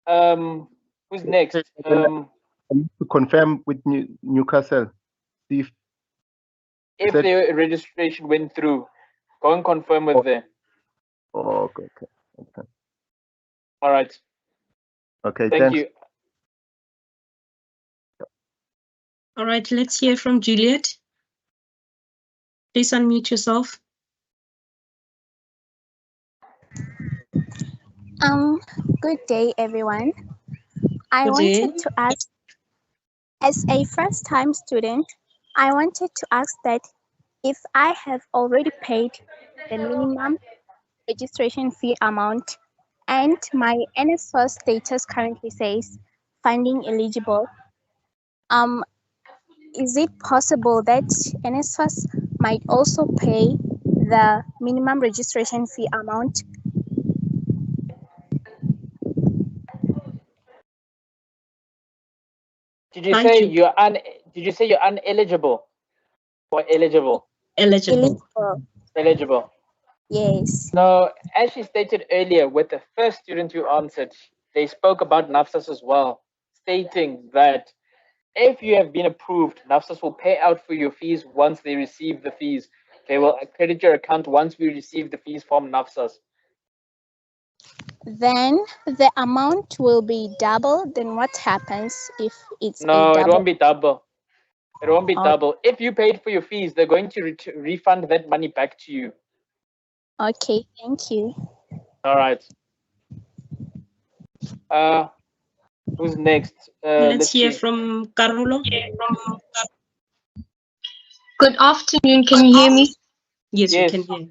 Who's next? I need to confirm with Newcastle. See If the registration went through, go and confirm with them. Oh, okay. All right. Okay, Thank thanks. you. All right, let's hear from Juliet. Please unmute yourself. Good day, everyone. I Good day. wanted to ask, as a first-time student, I wanted to ask that if I have already paid the minimum registration fee amount and my NSFAS status currently says funding eligible, is it possible that NSFAS might also pay the minimum registration fee amount? Did you say you're uneligible or eligible? Eligible. Eligible. Yes. So, as she stated earlier, with the first student who answered, they spoke about NAFSAS as well, stating that if you have been approved, NAFSAS will pay out for your fees once they receive the fees. They will credit your account once we receive the fees from NAFSAS. Then the amount will be double. Then what happens if it's No, a double? it won't be double. It won't be double. If you paid for your fees, they're going to refund that money back to you. Okay, thank you. All right. Who's next? Let's hear from Carulo. Good afternoon. Can you hear me? Yes, we can hear.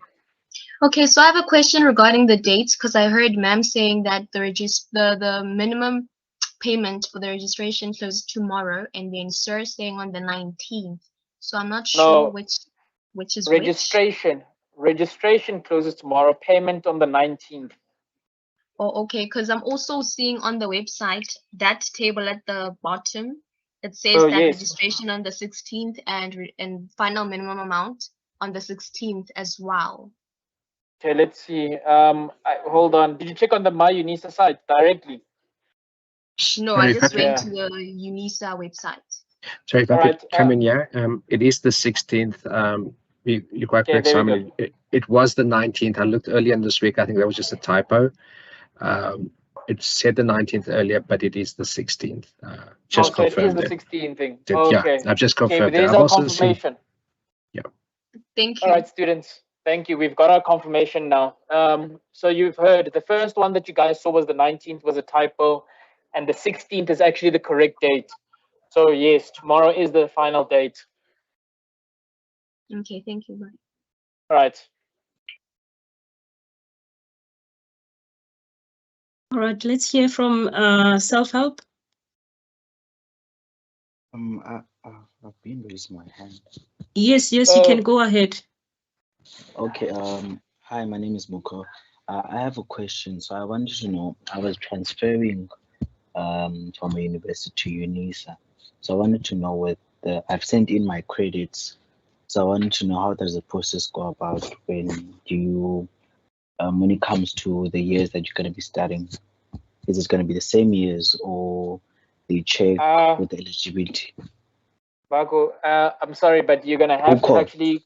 Okay, so I have a question regarding the dates because I heard ma'am saying that the minimum payment for the registration closes tomorrow, and then sir saying on the 19th. So I'm not sure which is registration. Registration closes tomorrow. Payment on the 19th. Oh, okay. Because I'm also seeing on the website that table at the bottom. It says that registration on the 16th and final minimum amount on the 16th as well. Okay, let's see. Hold on. Did you check on the My UNISA site directly? No, I just went to the UNISA website. So if I could come in here, it is the 16th. You're quite correct, Simon. It was the 19th. I looked earlier in this week. I think that was just a typo. It said the 19th earlier, but it is the 16th. Just confirmed it is the 16th thing. Yeah, Okay. I've just confirmed there's that. our confirmation. Yeah. Thank you. All right, students. Thank you. We've got our confirmation now. So you've heard the first one that you guys saw was the 19th was a typo, and the 16th is actually the correct date. So yes, tomorrow is the final date. Okay, thank you. Bye. All right. All right, let's hear from self-help. I've been raising my hand. Yes, you can go ahead. Okay. Hi, my name is Buko. I have a question. So I wanted to know, I was transferring from a university to UNISA. So I wanted to know I've sent in my credits. So I wanted to know how does the process go about when it comes to the years that you're going to be studying? Is it going to be the same years or they check with the eligibility? Bago, I'm sorry, but you're going to have to actually...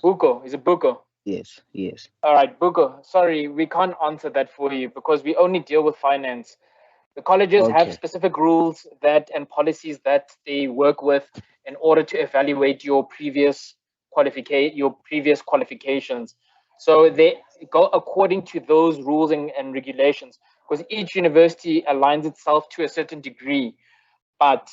Buko, is it Buko? Yes. All right, Buko, sorry, we can't answer that for you because we only deal with finance. The colleges have specific rules and policies that they work with in order to evaluate your previous qualifications. So they go according to those rules and regulations, because each university aligns itself to a certain degree. But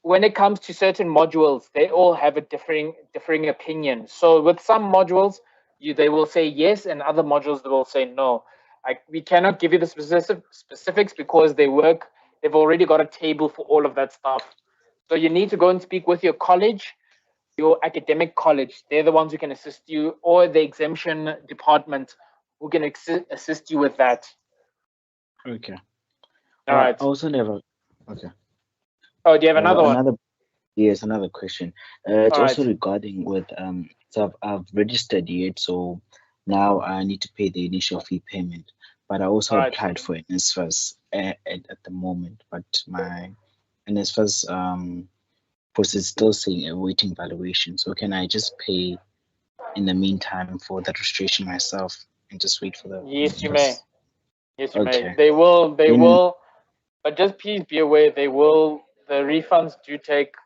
when it comes to certain modules, they all have a differing opinion. So with some modules, they will say yes, and other modules they will say no. We cannot give you the specifics because they've already got a table for all of that stuff. So you need to go and speak with your college, your academic college. They're the ones who can assist you, or the exemption department who can assist you with that. Okay. All right. I also never. Okay. Oh, do you have another one? Yes, another question. It's All also right. regarding with so I've registered yet, so now I need to pay the initial fee payment. But I also All right. applied for NSFAS at the moment, but my NSFAS process is still saying awaiting valuation. So can I just pay in the meantime for the registration myself and just wait for the Yes, you may. Yes, you may. Okay. They will, Then- but just please be aware, the refunds do take,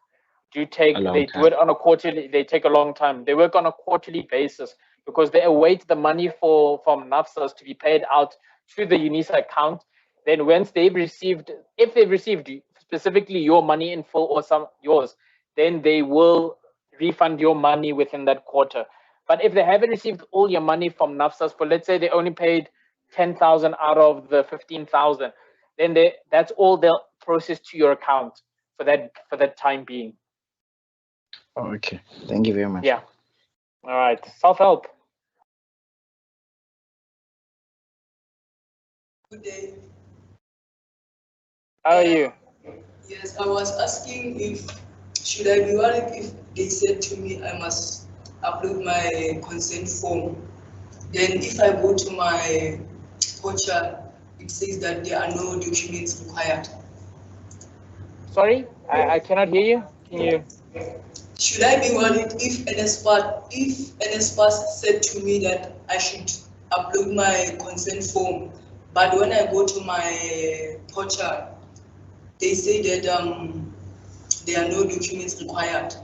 A long they do it on a quarterly, they take a long time. They work on a quarterly basis because they await the money from NAFSAS to be paid out to the UNISA account. Then once they've received, if they've received specifically your money in full or yours, then they will refund your money within that quarter. But if they haven't received all your money from NAFSAS, for let's say they only paid 10,000 out of the 15,000, then that's all they'll process to your account for that time being. Okay. Thank you very much. Yeah. All right. Self-help. Good day. How are you? Yes, I was asking should I be worried if they said to me I must upload my consent form. Then if I go to my portal, it says that there are no documents required. Sorry, I cannot hear you. Can you? Should I be worried if NSFAS said to me that I should upload my consent form, but when I go to my portal, they say that there are no documents required.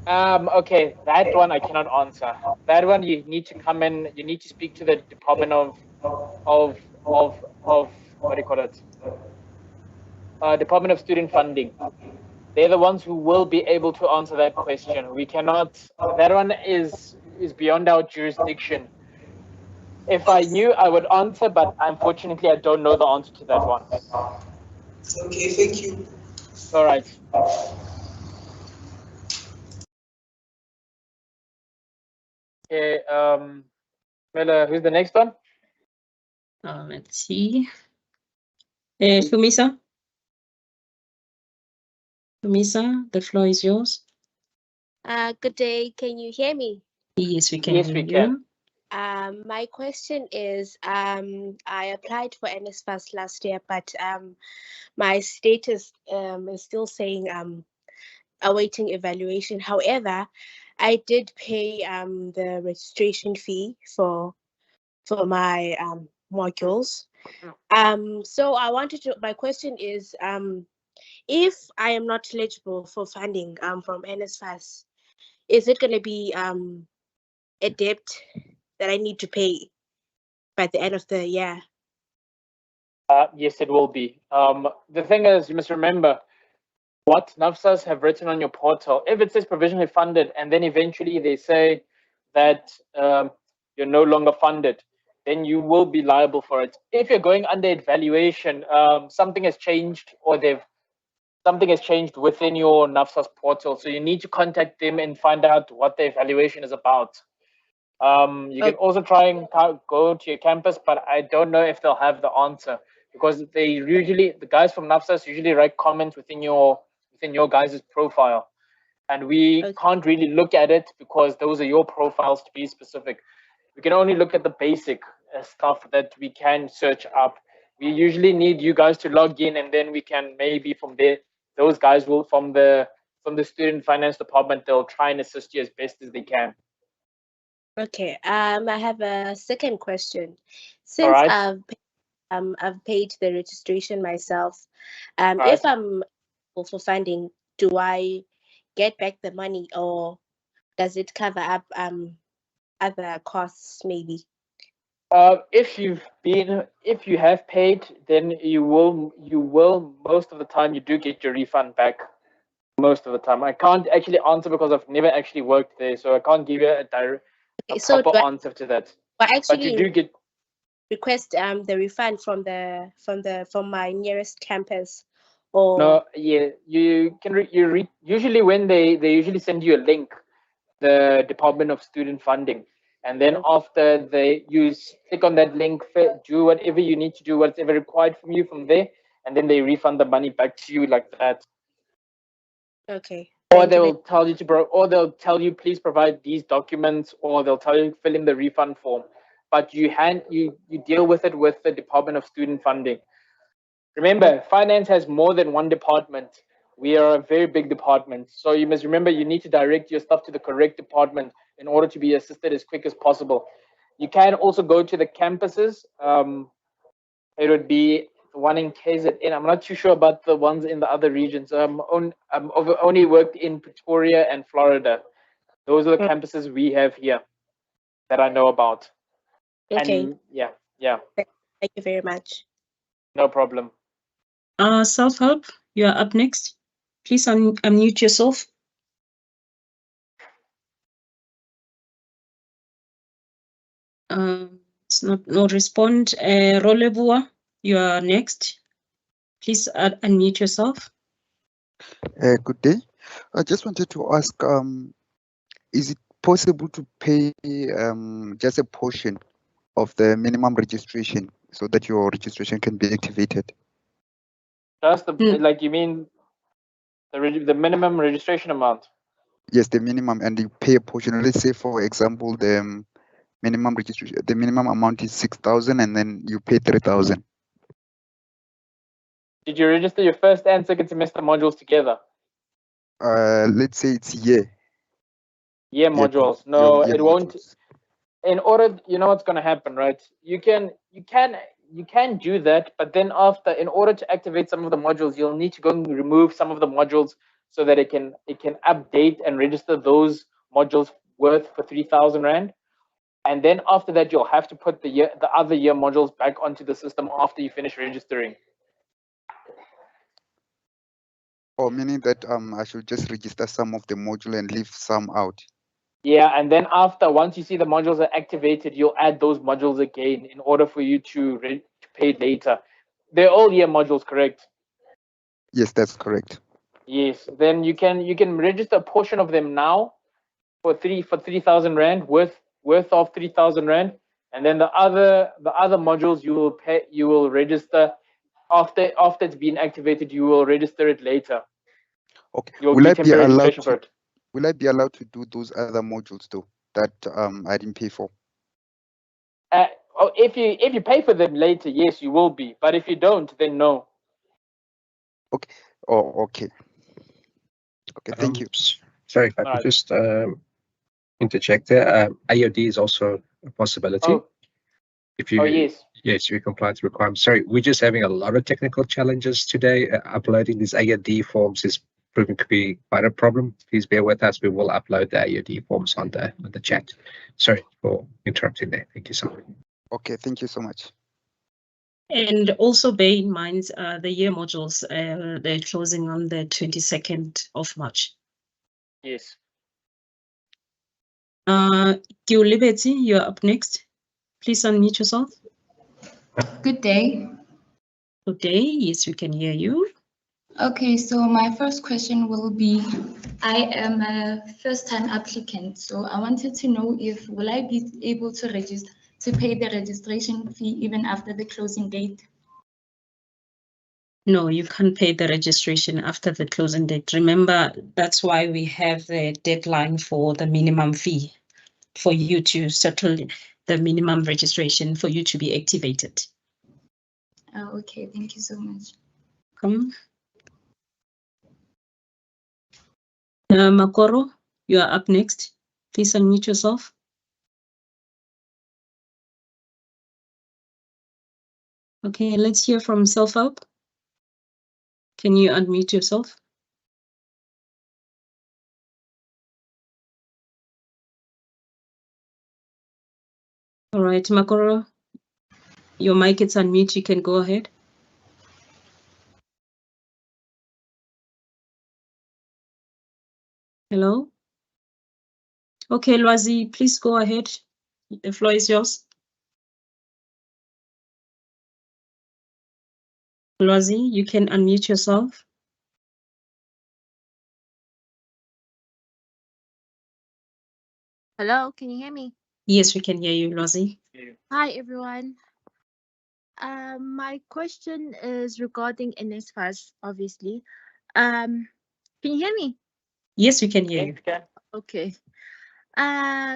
Okay, that one I cannot answer. That one you need to come in. You need to speak to the Department of what do you call it? Department of Student Funding. They're the ones who will be able to answer that question. We cannot. That one is beyond our jurisdiction. If I knew, I would answer, but unfortunately, I don't know the answer to that one. Okay, thank you. All right. Okay, Mela, who's the next one? Let's see. Fumisa. Fumisa, the floor is yours. Good day. Can you hear me? Yes, we can Yes, hear we you. can. My question is, I applied for NSFAS last year, but my status is still saying awaiting evaluation. However, I did pay the registration fee for my modules. So I wanted to. My question is, if I am not eligible for funding from NSFAS, is it going to be a debt that I need to pay by the end of the year? Yes, it will be. The thing is, you must remember what NAFSAS have written on your portal. If it says provisionally funded, and then eventually they say that you're no longer funded, then you will be liable for it. If you're going under evaluation, something has changed, or something has changed within your NAFSAS portal, so you need to contact them and find out what the evaluation is about. You can also try and go to your campus, but I don't know if they'll have the answer, because the guys from NAFSAS usually write comments within your guys' profile, and we can't really look at it because those are your profiles, to be specific. We can only look at the basic stuff that we can search up. We usually need you guys to log in, and then we can maybe from there, those guys will from the student finance department, they'll try and assist you as best as they can. Okay. I have a second question. Since right. I've paid the registration myself, right. if I'm eligible for funding, do I get back the money, or does it cover up other costs maybe? If you have paid, then you will most of the time you do get your refund back. Most of the time, I can't actually answer because I've never actually worked there, so I can't give you a proper answer to that. But you do get request the refund from my nearest campus, or no, yeah, you can usually when they usually send you a link, the Department of Student Funding, and then after you click on that link, do whatever you need to do, whatever required from you from there, and then they refund the money back to you like that. Okay. Or they'll tell you please provide these documents, or they'll tell you fill in the refund form. But you deal with it with the Department of Student Funding. Remember, finance has more than one department. We are a very big department, so you must remember you need to direct your stuff to the correct department in order to be assisted as quick as possible. You can also go to the campuses. It would be the one in KZN. I'm not too sure about the ones in the other regions. I've only worked in Pretoria and Florida. Those are the campuses we have here that I know about. Okay. And yeah. Thank you very much. No problem. Self-help, you are up next. Please unmute yourself. It's no respond. Rolebua, you are next. Please unmute yourself. Good day. I just wanted to ask, is it possible to pay just a portion of the minimum registration so that your registration can be activated? Just like you mean the minimum registration amount? Yes, the minimum, and you pay a portion. Let's say, for example, the minimum registration, the minimum amount is 6,000, and then you pay 3,000. Did you register your first and second semester modules together? Let's say it's year modules. No, it won't. In order, you know what's going to happen, right? You can do that, but then in order to activate some of the modules, you'll need to go and remove some of the modules so that it can update and register those modules for 3,000 Rand. And then after that, you'll have to put the other year modules back onto the system after you finish registering. Or meaning that I should just register some of the module and leave some out. Yeah, and then once you see the modules are activated, you'll add those modules again in order for you to pay later. They're all year modules, correct? Yes, that's correct. Yes, then you can register a portion of them now for 3,000 Rand worth of 3,000 Rand, and then the other modules you will register after it's been activated. You will register it later. Okay. You'll Will I get be temporary allowed registration for it. Will I be allowed to do those other modules though that I didn't pay for? If you pay for them later, yes, you will be. But if you don't, then no. Okay. Oh, okay. Okay. Thank you. Sorry, if I could just interject there. IOD is also a possibility. Oh. If you, yes, we comply to requirements. Sorry, we're just having a lot of technical challenges today. Uploading these IOD forms is proving to be quite a problem. Please bear with us. We will upload the IOD forms on the chat. Sorry for interrupting there. Thank you so much. Okay, thank you so much. And also bear in mind the year modules, they're closing on the 22nd of March. Yes. Kiulibeti, you're up next. Please unmute yourself. Good day. Good day. Yes, we can hear you. Okay, so my first question will be, I am a first-time applicant, so I wanted to know if will I be able to register to pay the registration fee even after the closing date? No, you can't pay the registration after the closing date. Remember, that's why we have the deadline for the minimum fee for you to settle the minimum registration for you to be activated. Oh, okay, thank you so much. Makoro, you are up next. Please unmute yourself. Okay, let's hear from Self-Help. Can you unmute yourself? All right, Makoro, your mic is unmute. You can go ahead. Hello? Okay, Lwazi, please go ahead. The floor is yours. Lwazi, you can unmute yourself. Hello, can you hear me? Yes, we can hear you, Lwazi. Hi, everyone. My question is regarding NSFAS, obviously. Can you hear me? Yes, we can hear you. Okay.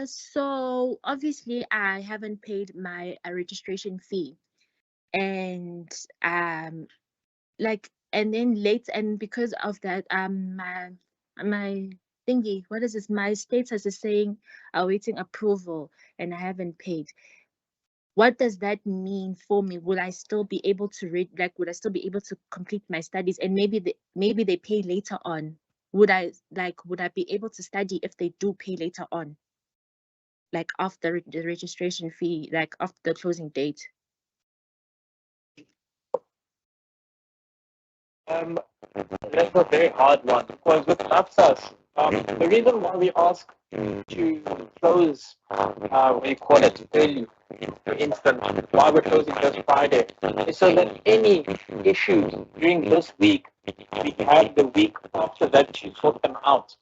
So obviously I haven't paid my registration fee, and and because of that, my thingy, what is this? My status is saying awaiting approval, and I haven't paid. What does that mean for me? Will I still be able to would I still be able to complete my studies? And maybe they pay later on. Would I be able to study if they do pay later on? Like after the registration fee, like after the closing date? That's a very hard one because with NAPSAS, the reason why we ask to close, what you call it, early, for instance, why we're closing just Friday, is so that any issues during this week, we have the week after that to sort them out,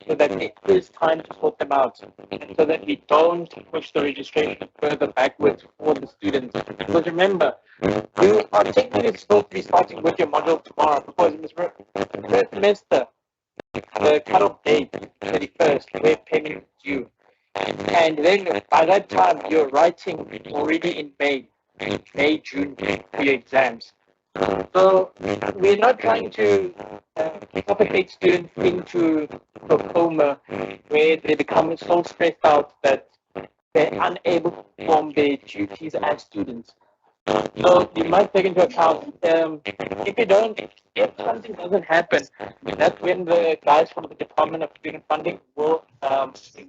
so that there is time to sort them out, and so that we don't push the registration further backwards for the students. Because remember, you are technically supposed to be starting with your module tomorrow, because in this first semester, the cutoff date, 31st, where payment is due. And then by that time, you're writing already in May, June for your exams. So we're not trying to suffocate students into a coma where they become so stressed out that they're unable to perform their duties as students. So you might take into account, if something doesn't happen, that's when the guys from the Department of Student Funding will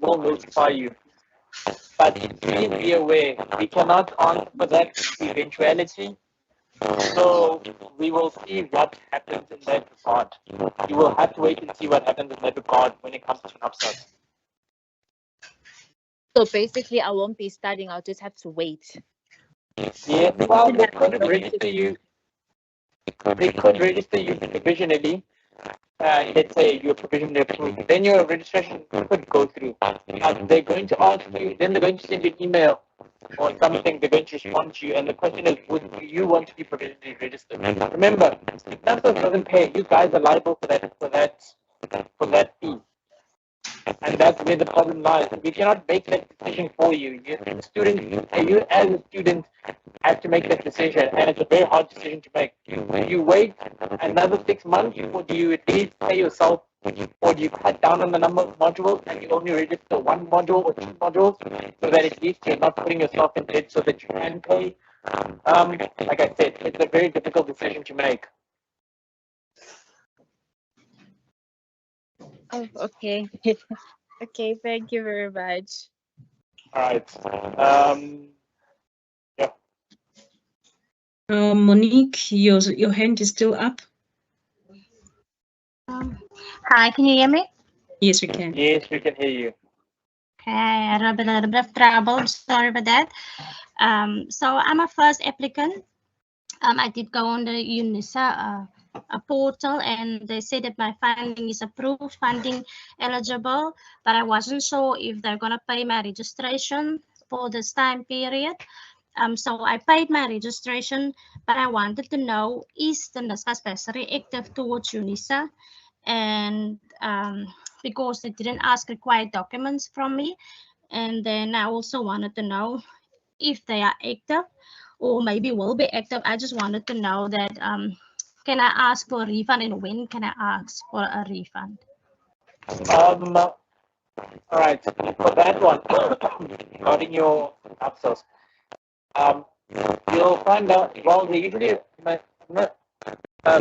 notify you. But please be aware, we cannot answer for that eventuality. So we will see what happens in that regard. You will have to wait and see what happens in that regard when it comes to NAPSAS. So basically, I won't be studying. I'll just have to wait. Yeah, well, they could register you. They could register you provisionally. Let's say you're provisionally approved. Then your registration could go through. They're going to ask you. Then they're going to send you an email or something. They're going to respond to you, and the question is, would you want to be provisionally registered? Remember, if NAPSAS doesn't pay, you guys are liable for that fee. And that's where the problem lies. We cannot make that decision for you. You as a student have to make that decision, and it's a very hard decision to make. Do you wait another 6 months, or do you at least pay yourself, or do you cut down on the number of modules and you only register one module or two modules, so that at least you're not putting yourself in debt so that you can pay? Like I said, it's a very difficult decision to make. Oh, okay. Okay, thank you very much. All right. Monique, your hand is still up. Hi, can you hear me? Yes, we can. Yes, we can hear you. Okay, I had a little bit of trouble. Sorry about that. So I'm a first applicant. I did go on the UNISA a portal, and they said that my funding is approved, funding eligible, but I wasn't sure if they're gonna pay my registration for this time period. So I paid my registration, but I wanted to know, is the NSFAS bursary active towards UNISA? And because they didn't ask required documents from me, and then I also wanted to know if they are active or maybe will be active. I just wanted to know that can I ask for a refund, and when can I ask for a refund? All right, for that one, regarding your NAPSAS, you'll find out, well, they usually,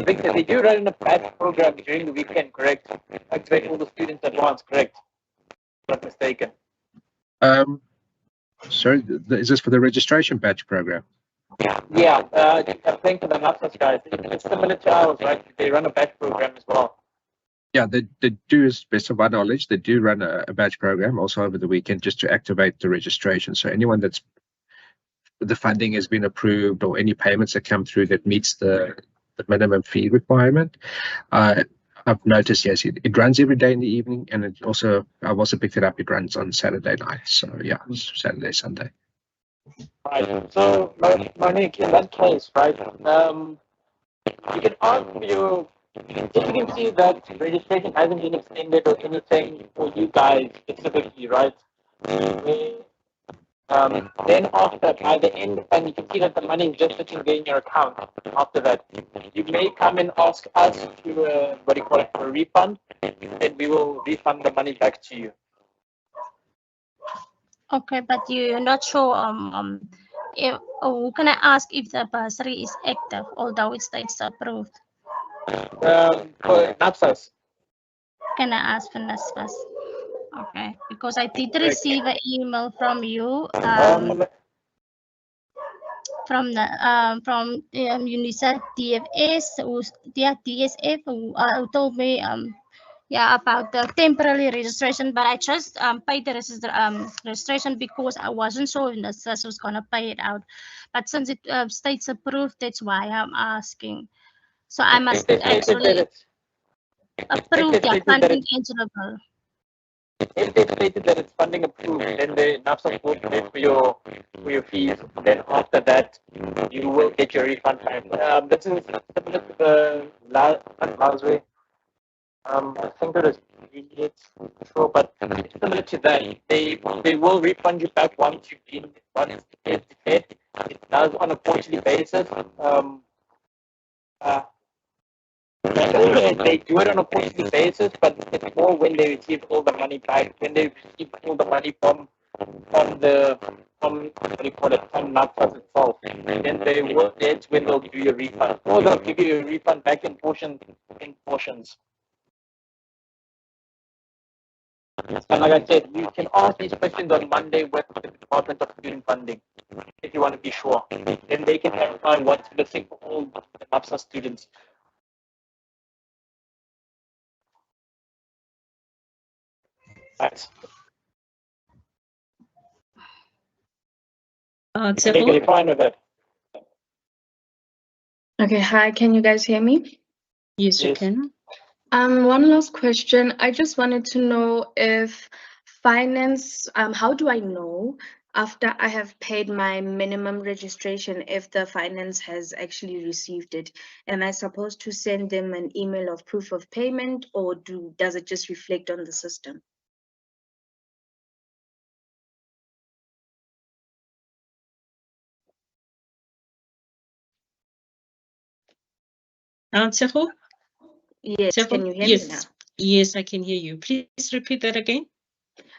Victor, they do run a batch program during the weekend, correct? Activate all the students at once, correct? Not mistaken. Sorry, is this for the registration badge program? Yeah, I think the NAPSAS guys, it's similar to ours, right? They run a batch program as well. Yeah, they do, as best of my knowledge, they do run a badge program also over the weekend just to activate the registration. So anyone that's the funding has been approved or any payments that come through that meets the minimum fee requirement. I've noticed, yes, it runs every day in the evening, and it also, I've also picked it up, it runs on Saturday night. So yeah, Saturday, Sunday. Right. So Monique, in that case, right, you can ask your, if you can see that registration hasn't been extended or anything for you guys specifically, right? Then after, by the end, and you can see that the money is just sitting there in your account. After that, you may come and ask us to, what do you call it, for a refund, then we will refund the money back to you. Okay, but you're not sure if, can I ask if the bursary is active, although it states approved? For NAPSAS. Can I ask for NAPSAS? Okay, because I did receive an email from you from UNISA DFS, DSF, who told me yeah, about the temporary registration, but I just paid the registration because I wasn't sure if NAPSAS was gonna pay it out. But since it states approved, that's why I'm asking. So I must actually approve the funding eligible. If they stated that it's funding approved, then the NAPSAS will pay for your fees. Then after that, you will get your refund time. This is similar to the last way. I think it is it's sure, but it's similar to that. They will refund you back once it's paid. It does on a quarterly basis. They do it on a quarterly basis, but it's more when they receive all the money back, when they receive all the money from what do you call it, from NAPSAS itself. Then they will, that's when they'll give you a refund. Or they'll give you a refund back in portions. And like I said, you can ask these questions on Monday with the Department of Student Funding if you want to be sure. Then they can clarify what's missing for all the NAPSAS students. Thanks. Tshepo? Fine with it. Okay, hi, can you guys hear me? Yes, you can. One last question. I just wanted to know if finance, how do I know after I have paid my minimum registration if the finance has actually received it? Am I supposed to send them an email of proof of payment, or does it just reflect on the system? Tshepo? Yes, Tshepo? can you hear me now? Yes, I can hear you. Please repeat that again.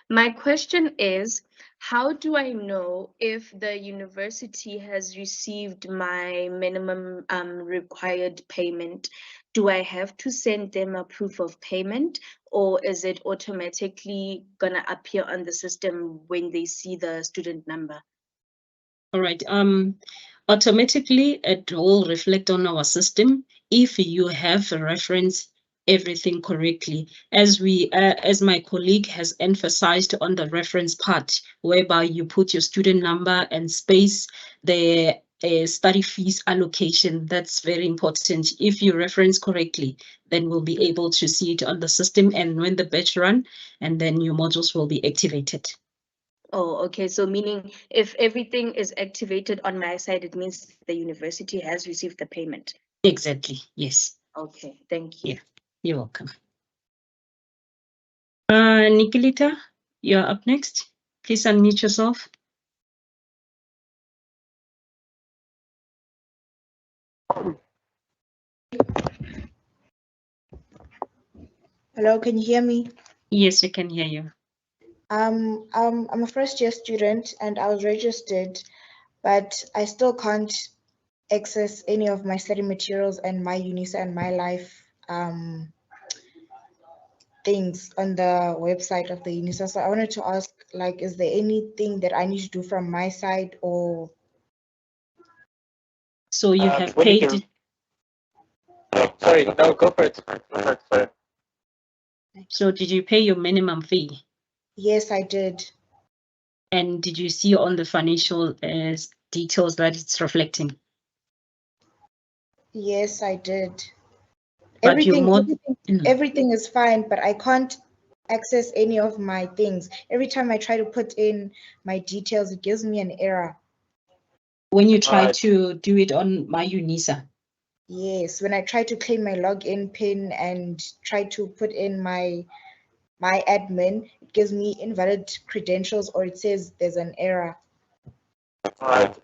My question is, how do I know if the university has received my minimum required payment? Do I have to send them a proof of payment, or is it automatically gonna appear on the system when they see the student number? All right. Automatically, it will reflect on our system if you have referenced everything correctly. As my colleague has emphasized on the reference part, whereby you put your student number and space the study fees allocation. That's very important. If you reference correctly, then we'll be able to see it on the system and when the batch run, and then your modules will be activated. Oh, okay. So meaning if everything is activated on my side, it means the university has received the payment. Exactly. Yes. Okay. Thank you. Yeah. You're welcome. Nicolita, you're up next. Please unmute yourself. Hello, can you hear me? Yes, we can hear you. I'm a first year student and I was registered, but I still can't access any of my study materials and my UNISA and my life things on the website of the UNISA. So I wanted to ask, like, is there anything that I need to do from my side, or? So you have when you paid. Sorry, no, go for it. Sorry. So did you pay your minimum fee? Yes, I did. And did you see on the financial details that it's reflecting? Yes, I did. But Everything is fine, but I can't access any of my things. Every time I try to put in my details, it gives me an error. When you try to do it on my UNISA? Yes, when I try to claim my login PIN and try to put in my admin, it gives me invalid credentials, or it says there's an error. Alright,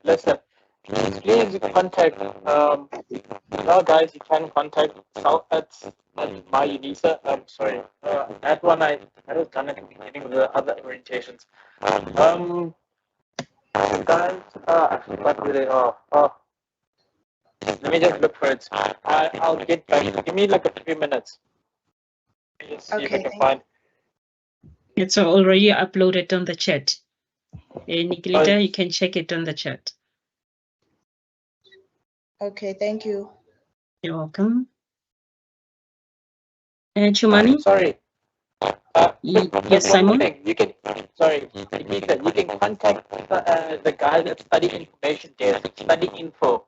listen, please contact, now guys, you can contact South at my UNISA. I'm sorry, that one I was done at the beginning of the other orientations. Guys, I forgot where they are. Let me just look for it. I'll get back. Give me like a few minutes. Just see if I can find. It's already uploaded on the chat. Nicolita, you can check it on the chat. Okay, thank you. You're welcome. Chumani? Sorry. Yes, Simon? You can, sorry, Nikita, you can contact the guy at Study Information Desk, Study Info.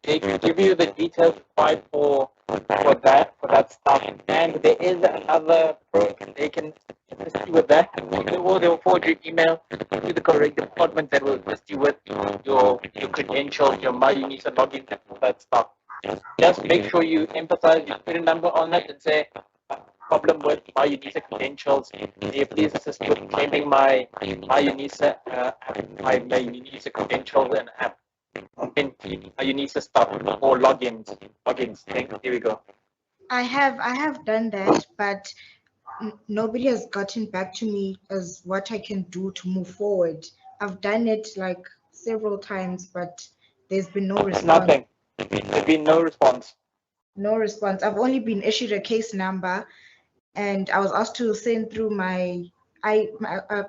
They can give you the details required for that stuff. And there is another program they can assist you with that. Or they'll forward your email to the correct department that will assist you with your credentials, your MyUNISA login, that stuff. Just make sure you emphasize your student number on it and say, problem with my UNISA credentials. Please assist me with claiming my UNISA my UNISA credentials and app. My UNISA stuff or logins. Here we go. I have done that, but nobody has gotten back to me as what I can do to move forward. I've done it like several times, but there's been no response. Nothing. There's been no response. No response. I've only been issued a case number, and I was asked to send through a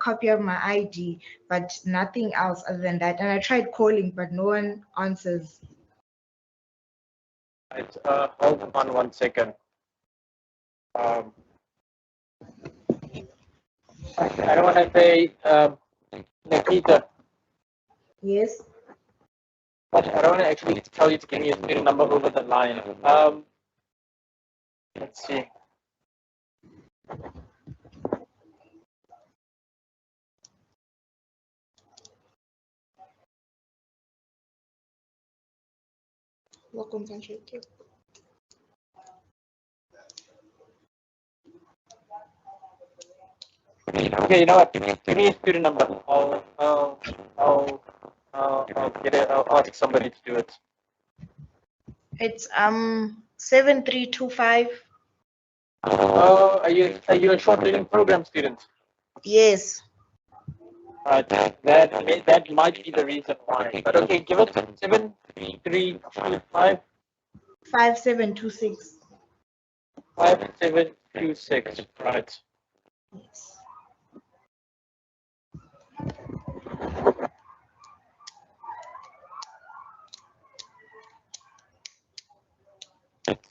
copy of my ID, but nothing else other than that. And I tried calling, but no one answers. Right, hold on 1 second. I don't want to say, Nikita. Yes. But I don't want to actually tell you to give me a student number over the line. Let's see. Okay, you know what? Give me a student number. I'll get it. I'll ask somebody to do it. It's 7325. Are you a short learning program student? Yes. Right. That might be the reason why. But okay, give it 7325. 5726. 5726. Right. Yes.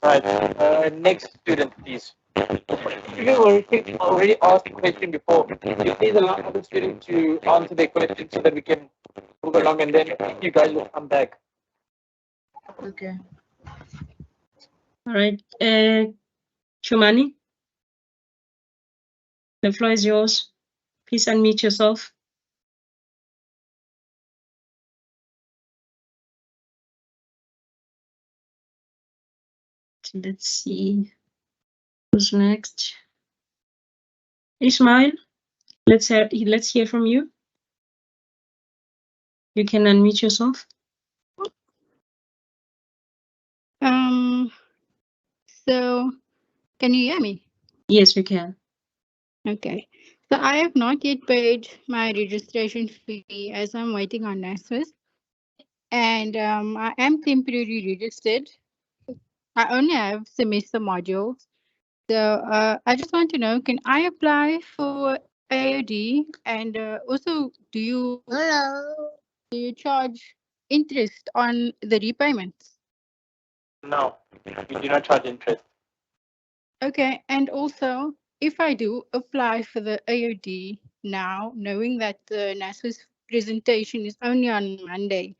Right. Next student, please. You already asked a question before. You please allow other students to answer their question so that we can move along, and then you guys will come back. Okay. All right. Chumani, the floor is yours. Please unmute yourself. Let's see who's next. Ismail, let's hear from you. You can unmute yourself. So can you hear me? Yes, we can. Okay. So I have not yet paid my registration fee as I'm waiting on NSFAS. And I am temporarily registered. I only have semester modules. So I just want to know, can I apply for AOD? And also, do you charge interest on the repayments? No, we do not charge interest. Okay, and also, if I do apply for the AOD now, knowing that the NSFAS presentation is only on Monday,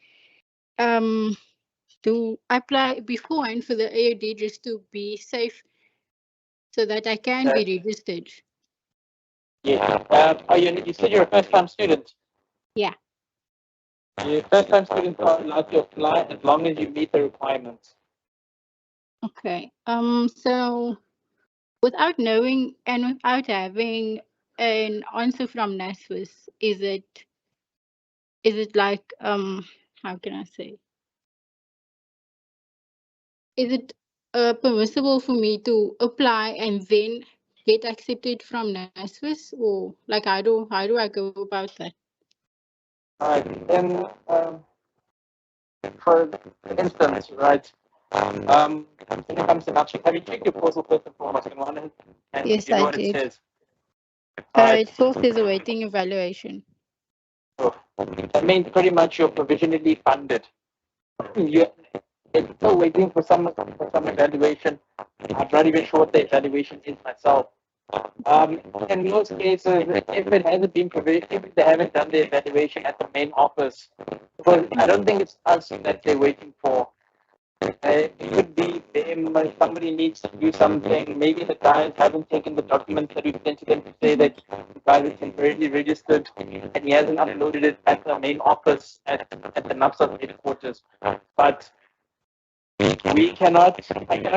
do I apply beforehand for the AOD just to be safe so that I can be registered? Yeah. You said you're a first-time student. Yeah. You're a first-time student are allowed to apply as long as you meet the requirements. Okay. So without knowing and without having an answer from NSFAS, is it like how can I say? Is it permissible for me to apply and then get accepted from NSFAS, or like how do I go about that? Alright, then for instance, right? When it comes to Napster, have you checked your portal first and foremost and Yes, you know I what it did. says? Alright. It still says awaiting evaluation. That means pretty much you're provisionally funded. It's still waiting for some evaluation. I'm not even sure what the evaluation is myself. In most cases, if it hasn't been if they haven't done the evaluation at the main office, because I don't think it's us that they're waiting for. It could be them, somebody needs to do something. Maybe the guys haven't taken the documents that we sent to them to say that the guy is temporarily registered and he hasn't uploaded it at the main office at the NAPSA headquarters. But I cannot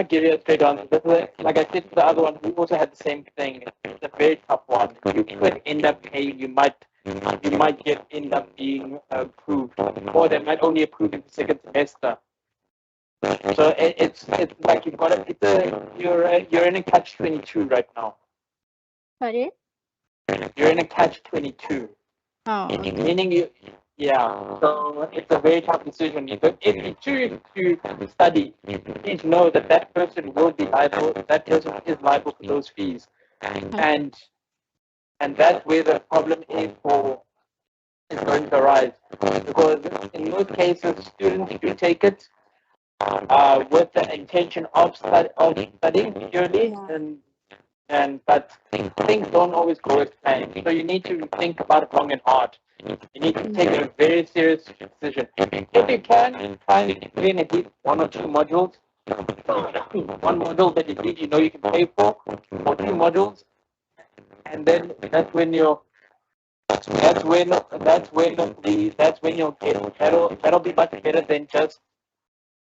give you a straight answer. Like I said to the other one, we also had the same thing. It's a very tough one. You could end up paying, you might end up being approved, or they might only approve in the second semester. So it's like you're in a catch-22 right now. Sorry? You're in a catch-22. Oh, okay. Meaning so it's a very tough decision. If you choose to study, please know that person will be liable. That person is liable for those fees, and that's where the problem is going to arise. Because in most cases, students do take it with the intention of studying purely, but things don't always go as planned. So you need to think about it long and hard. You need to take a very serious decision. If you can, try and clean at least 1 or 2 modules. One module that you know you can pay for, or 2 modules, and then that's when you'll get that'll be much better than just.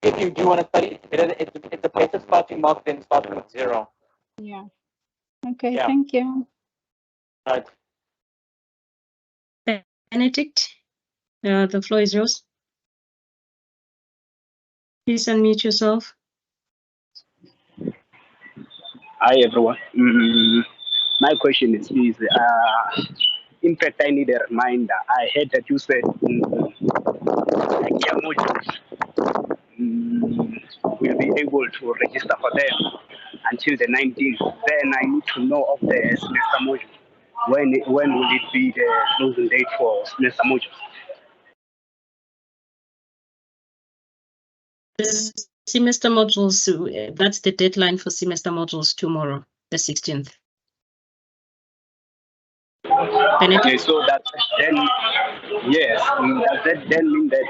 If you do want to study, it's a better starting mark than starting with 0. Yeah. Okay, Yeah. thank you. Right. Benedict, the floor is yours. Please unmute yourself. Hi everyone. My question is in fact I need a reminder. I heard that you said your modules will be able to register for them until the 19th. Then I need to know of the semester module. When will it be the closing date for semester modules? The semester modules, that's the deadline for semester modules tomorrow, the 16th. Benedict? Okay, so that then, yes, does that then mean that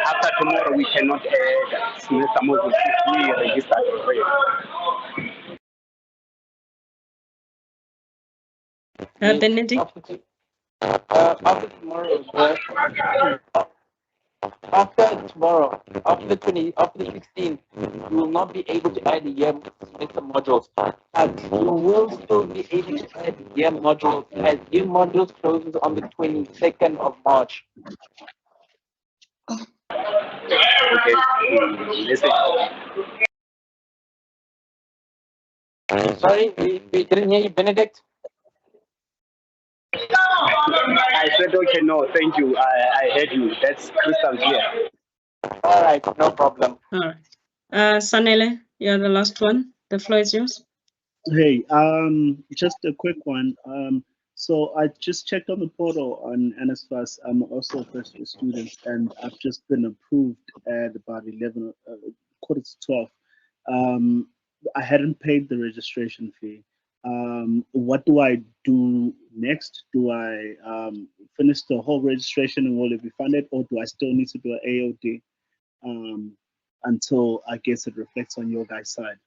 after tomorrow we cannot add semester modules if we register already? Benedict? After tomorrow, after the 16th, you will not be able to add year semester modules. But you will still be able to add year modules as year modules closes on the 22nd of March. Okay, listen. Sorry, we didn't hear you, Benedict. I said, okay, no, thank you. I heard you. That's crystal clear. All right, no problem. All right. Sanele, you're the last one. The floor is yours. Hey, just a quick one. So I just checked on the portal on NSFAS. I'm also a first year student, and I've just been approved at about 11, quarter to 12. I hadn't paid the registration fee. What do I do next? Do I finish the whole registration and will it be funded, or do I still need to do an AOD until I guess it reflects on your guys' side?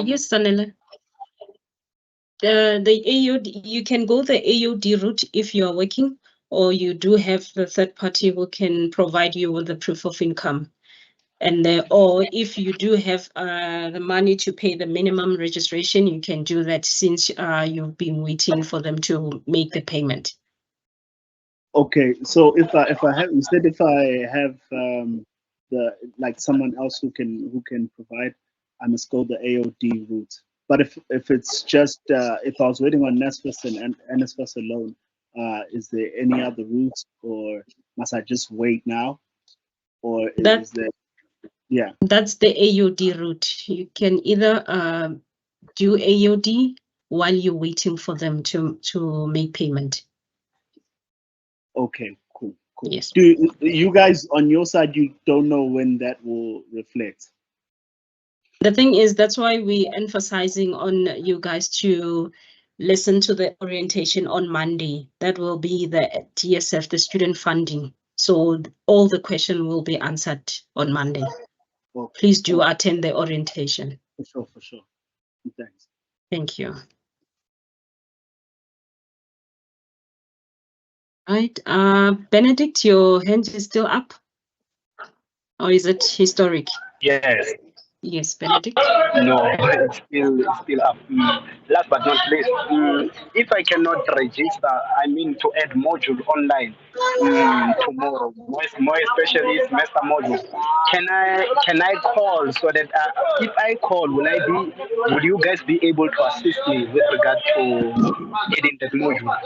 Yes, Sanela. The AOD, you can go the AOD route if you are working, or you do have the third party who can provide you with the proof of income. And or if you do have the money to pay the minimum registration, you can do that since you've been waiting for them to make the payment. Okay, so if I have instead if I have the like someone else who can provide, I must go the AOD route. But if it's just if I was waiting on NSFAS and NSFAS alone, is there any other route, or must I just wait now, or is there? Yeah, that's the AOD route. You can either do AOD while you're waiting for them to make payment. okay, cool. Yes. Do you guys on your side, you don't know when that will reflect? The thing is, that's why we're emphasizing on you guys to listen to the orientation on Monday. That will be the TSF, the student funding. So all the questions will be answered on Monday. Okay. Please do attend the orientation. For sure. Thanks. Thank you. Right, Benedict, your hand is still up, or is it historic? Yes. Yes, Benedict. No, it's still up. Last but not least, if I cannot register, I mean to add module online tomorrow, more especially semester module. Can I call so that if I call, will you guys be able to assist me with regard to adding that module?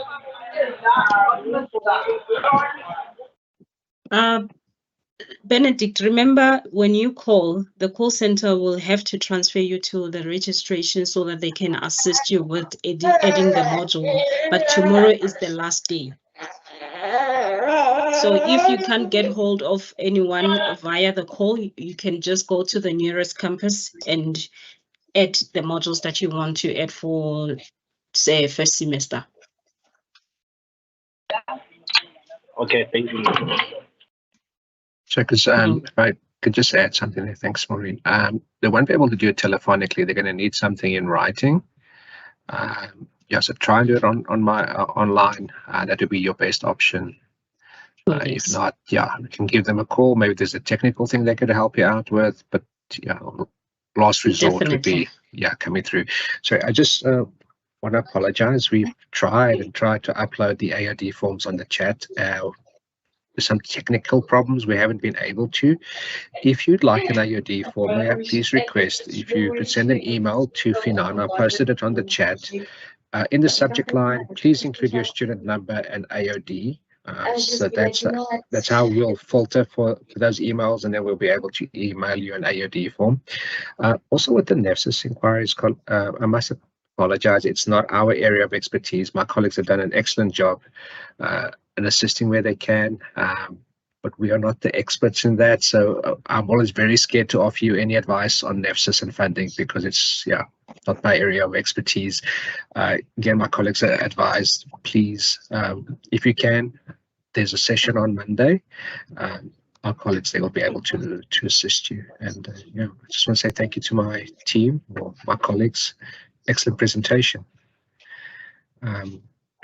Benedict, remember when you call, the call center will have to transfer you to the registration so that they can assist you with adding the module. But tomorrow is the last day. So if you can't get hold of anyone via the call, you can just go to the nearest campus and add the modules that you want to add for, say, first semester. Okay, thank you. So, because if I could just add something there, thanks, Maureen. They won't be able to do it telephonically. They're going to need something in writing. Yeah, so try and do it on my online. That would be your best option. If not, yeah, you can give them a call. Maybe there's a technical thing they could help you out with. But yeah, last resort would be coming through. So I just want to apologize. We've tried to upload the AOD forms on the chat. With some technical problems, we haven't been able to. If you'd like an AOD form, may I please request if you could send an email to Finan. I posted it on the chat. In the subject line, please include your student number and AOD. So that's how we'll filter for those emails, and then we'll be able to email you an AOD form. Also, with the NEFSIS inquiries, I must apologize. It's not our area of expertise. My colleagues have done an excellent job in assisting where they can, but we are not the experts in that. So I'm always very scared to offer you any advice on NEFSIS and funding because it's not my area of expertise. Again, my colleagues are advised, please, if you can, there's a session on Monday. Our colleagues, they will be able to assist you. And I just want to say thank you to my team or my colleagues. Excellent presentation.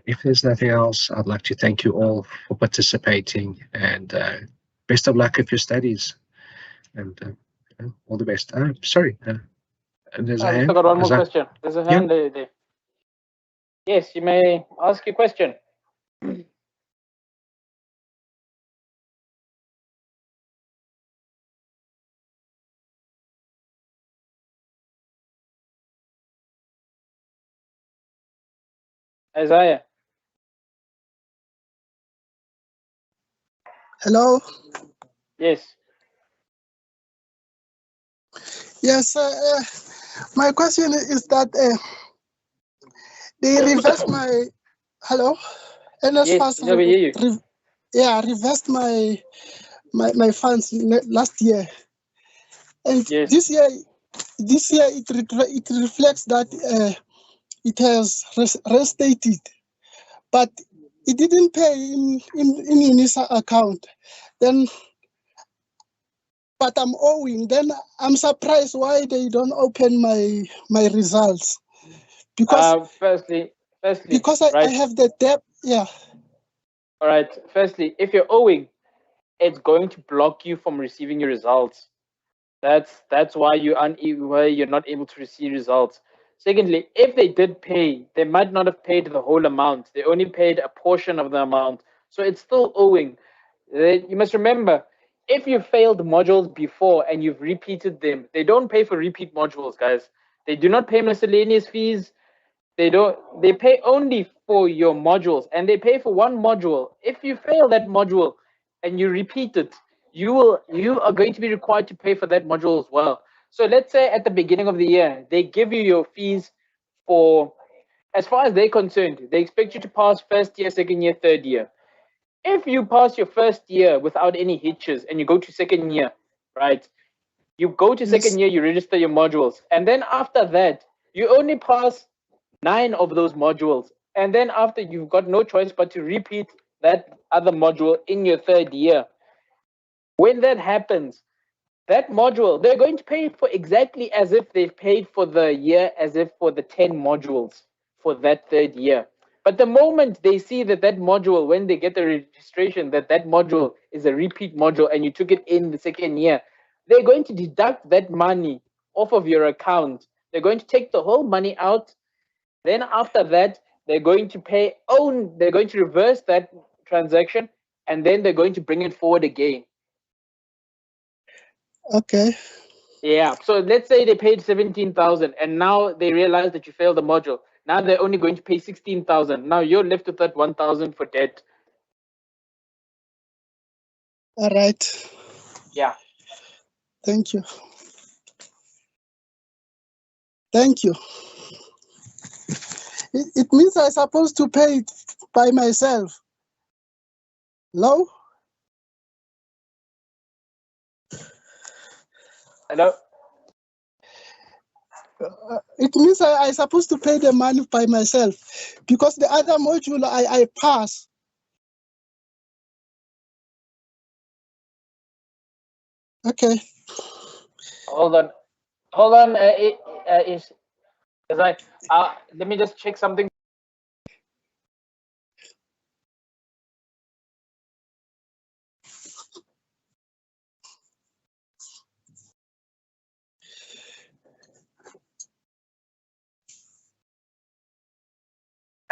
If there's nothing else, I'd like to thank you all for participating, and best of luck with your studies, and all the best. Sorry, there's a hand. I got one more question. There's a hand there. Yes, you may ask your question. Isaiah. Hello. Yes. Yes. My question is that they reversed my hello, Yes, no, we hear you. reversed my funds last year, and Yes. this year it reflects that it has restated, but it didn't pay in UNISA account. Then, but I'm owing. Then I'm surprised why they don't open my results, because Firstly, because right. I have the debt. Yeah. All right. Firstly, if you're owing, it's going to block you from receiving your results. That's why you're not able to receive results. Secondly, if they did pay, they might not have paid the whole amount. They only paid a portion of the amount, so it's still owing. You must remember, if you failed modules before and you've repeated them, they don't pay for repeat modules, guys. They do not pay miscellaneous fees. They pay only for your modules, and they pay for one module. If you fail that module and you repeat it, you are going to be required to pay for that module as well. So let's say at the beginning of the year, they give you your fees for, as far as they're concerned, they expect you to pass first year, second year, third year. If you pass your first year without any hitches and you go to second year, right? You go to second year, you register your modules, and then after that, you only pass 9 of those modules, and then after, you've got no choice but to repeat that other module in your third year. When that happens, that module, they're going to pay for exactly as if they've paid for the year, as if for the 10 modules for that third year. But the moment they see that module, when they get the registration, that module is a repeat module and you took it in the second year, they're going to deduct that money off of your account. They're going to take the whole money out. Then after that, they're going to they're going to reverse that transaction, and then they're going to bring it forward again. Okay. Yeah, so let's say they paid 17,000 and now they realize that you failed the module. Now they're only going to pay 16,000. Now you're left with that 1,000 for debt. All right. Yeah. Thank you. Thank you. It means I'm supposed to pay it by myself. No? Hello? It means I'm supposed to pay the money by myself, because the other module I pass. Okay. Hold on. Hold on. Let me just check something.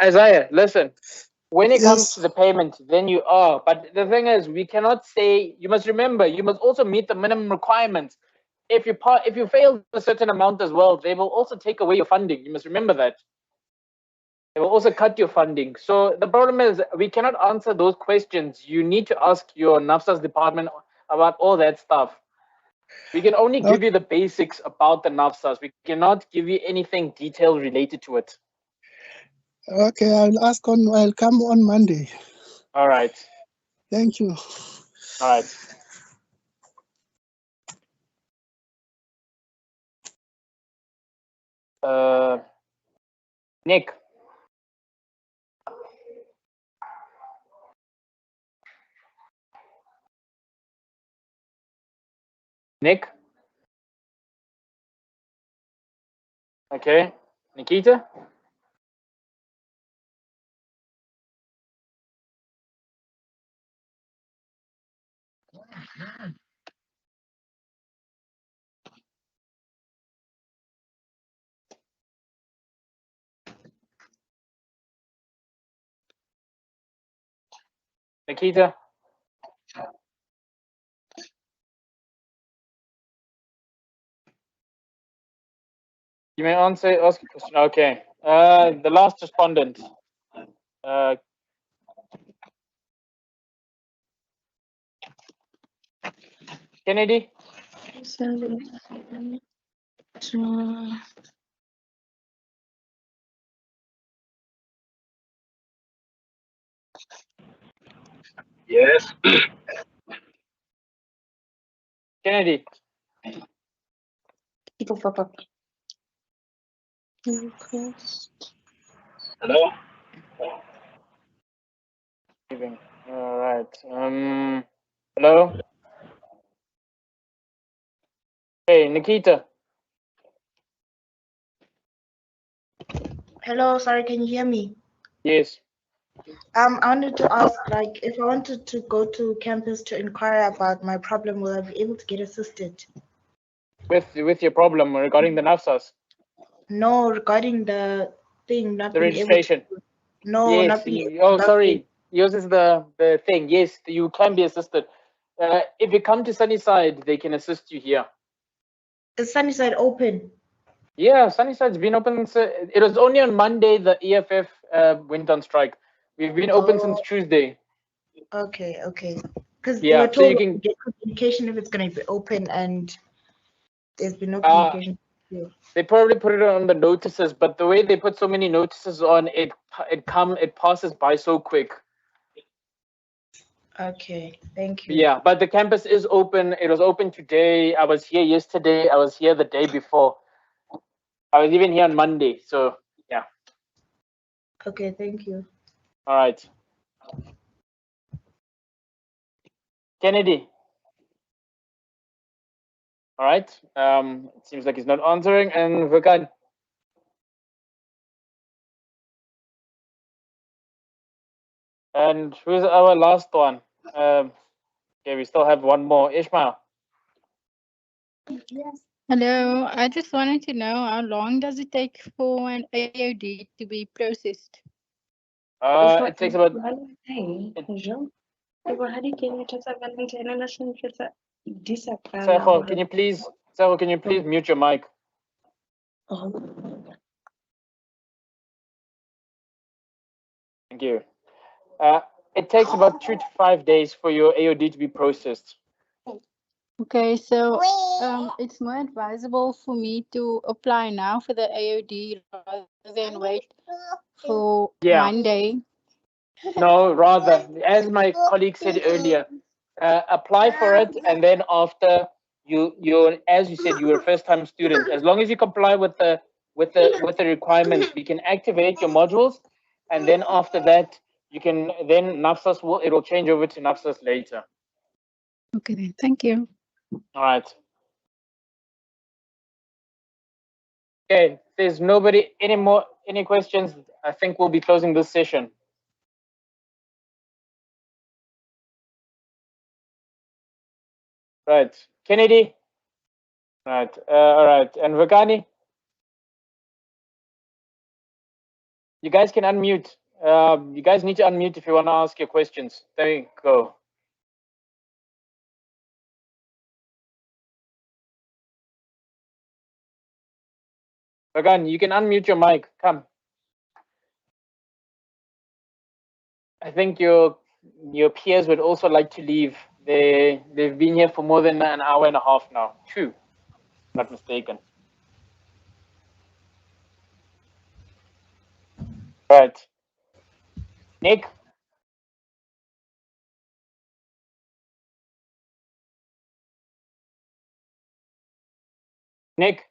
Isaiah, listen. When it comes to the payment, then you are. But the thing is, we cannot say. You must remember. You must also meet the minimum requirements. If you fail a certain amount as well, they will also take away your funding. You must remember that. They will also cut your funding. So the problem is, we cannot answer those questions. You need to ask your NAFSA's department about all that stuff. We can only give you the basics about the NAFSA's. We cannot give you anything detailed related to it. Okay, I'll come on Monday. All right. Thank you. All right. Nick. Nick. Okay. Nikita. Nikita. You may ask a question. Okay. The last respondent. Kennedy. Yes. Kennedy. People pop up. Hello. All right. Hello. Hey, Nikita. Hello, sorry, can you hear me? Yes. I wanted to ask, like, if I wanted to go to campus to inquire about my problem, will I be able to get assisted? With your problem regarding the NAFSAS. No, regarding the thing, not The being able to. registration. No, Yes. not being able Oh, to. sorry. Yours is the thing. Yes, you can be assisted. If you come to Sunnyside, they can assist you here. Is Sunnyside open? Yeah, Sunnyside's been open. It was only on Monday the EFF went on strike. We've been open since Tuesday. Okay, okay. Because Yeah, we were so told you to can. get communication if it's going to be open, and there's been no Uh, communication. They probably put it on the notices, but the way they put so many notices on it, it passes by so quick. Okay, thank you. Yeah, but the campus is open. It was open today. I was here yesterday. I was here the day before. I was even here on Monday. So yeah. Okay, thank you. All right. Kennedy. All right. It seems like he's not answering. And Vakan. And who's our last one? Okay, we still have one more. Ishmael. Yes. Hello, I just wanted to know how long does it take for an AOD to be processed? It takes about. Seho, can you please mute your mic? Thank you. It takes about 2 to 5 days for your AOD to be processed. Okay, so it's more advisable for me to apply now for the AOD rather than wait for Monday. No, rather, as my colleague said earlier, apply for it, and then after as you said, you're a first-time student. As long as you comply with the requirements, we can activate your modules, and then after that, you can then NAFSAS will change over to NAFSAS later. Okay, then thank you. All right. Okay, if there's any questions, I think we'll be closing this session. Right, Kennedy. Right, all right, and Vakani. You guys can unmute. You guys need to unmute if you want to ask your questions. There you go. Vagan, you can unmute your mic. Come. I think your peers would also like to leave. They've been here for more than an hour and a half now. 2, if not mistaken. Right. Nick. Nick.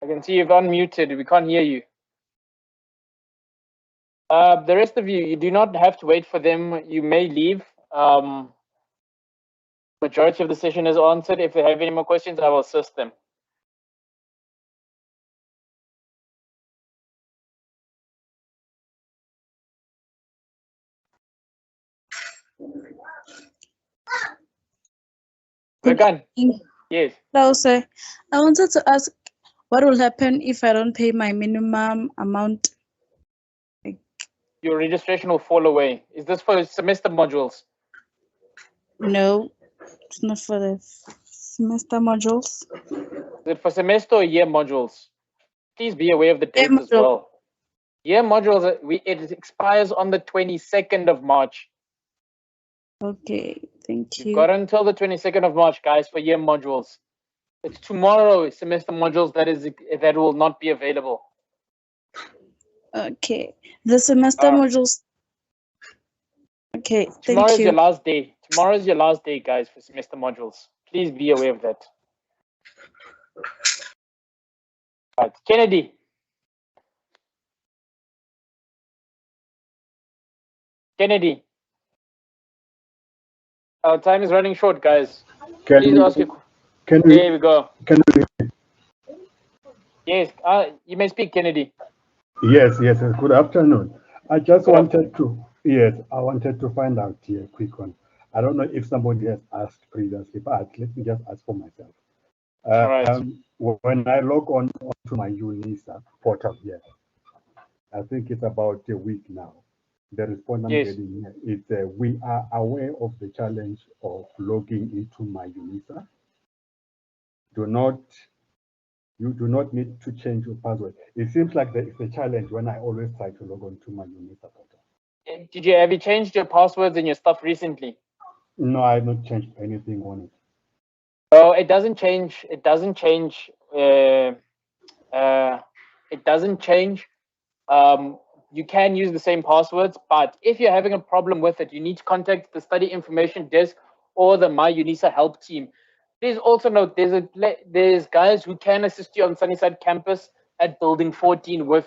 I can see you've unmuted. We can't hear you. The rest of you do not have to wait for them. You may leave. Majority of the session is answered. If they have any more questions, I will assist them. Vagan. Yes. Hello, sir. I wanted to ask, what will happen if I don't pay my minimum amount? Your registration will fall away. Is this for semester modules? No, it's not for the semester modules. Is it for semester or year modules? Please be aware of the dates as well. Year modules, it expires on the 22nd of March. Okay, thank You've you. got until the 22nd of March, guys, for year modules. It's tomorrow semester modules that will not be available. Okay, the semester modules. Okay, Tomorrow thank is your you. last day. Tomorrow is your last day, guys, for semester modules. Please be aware of that. Right, Kennedy. Kennedy. Our time is running short, guys. Please ask your. There we go. Yes, you may speak, Kennedy. Yes, good afternoon. I just wanted to, I wanted to find out here, quick one. I don't know if somebody has asked previously, but let me just ask for myself. When I log on to my UNISA portal here, I think it's about a week now. The response I'm getting here is we are aware of the challenge of logging into my UNISA. You do not need to change your password. It seems like there is a challenge when I always try to log on to my UNISA portal. Have you changed your passwords and your stuff recently? No, I have not changed anything on it. Oh, it doesn't change. It doesn't change. It doesn't change. You can use the same passwords, but if you're having a problem with it, you need to contact the study information desk or the My UNISA help team. Please also note there's guys who can assist you on Sunnyside campus at building 14 with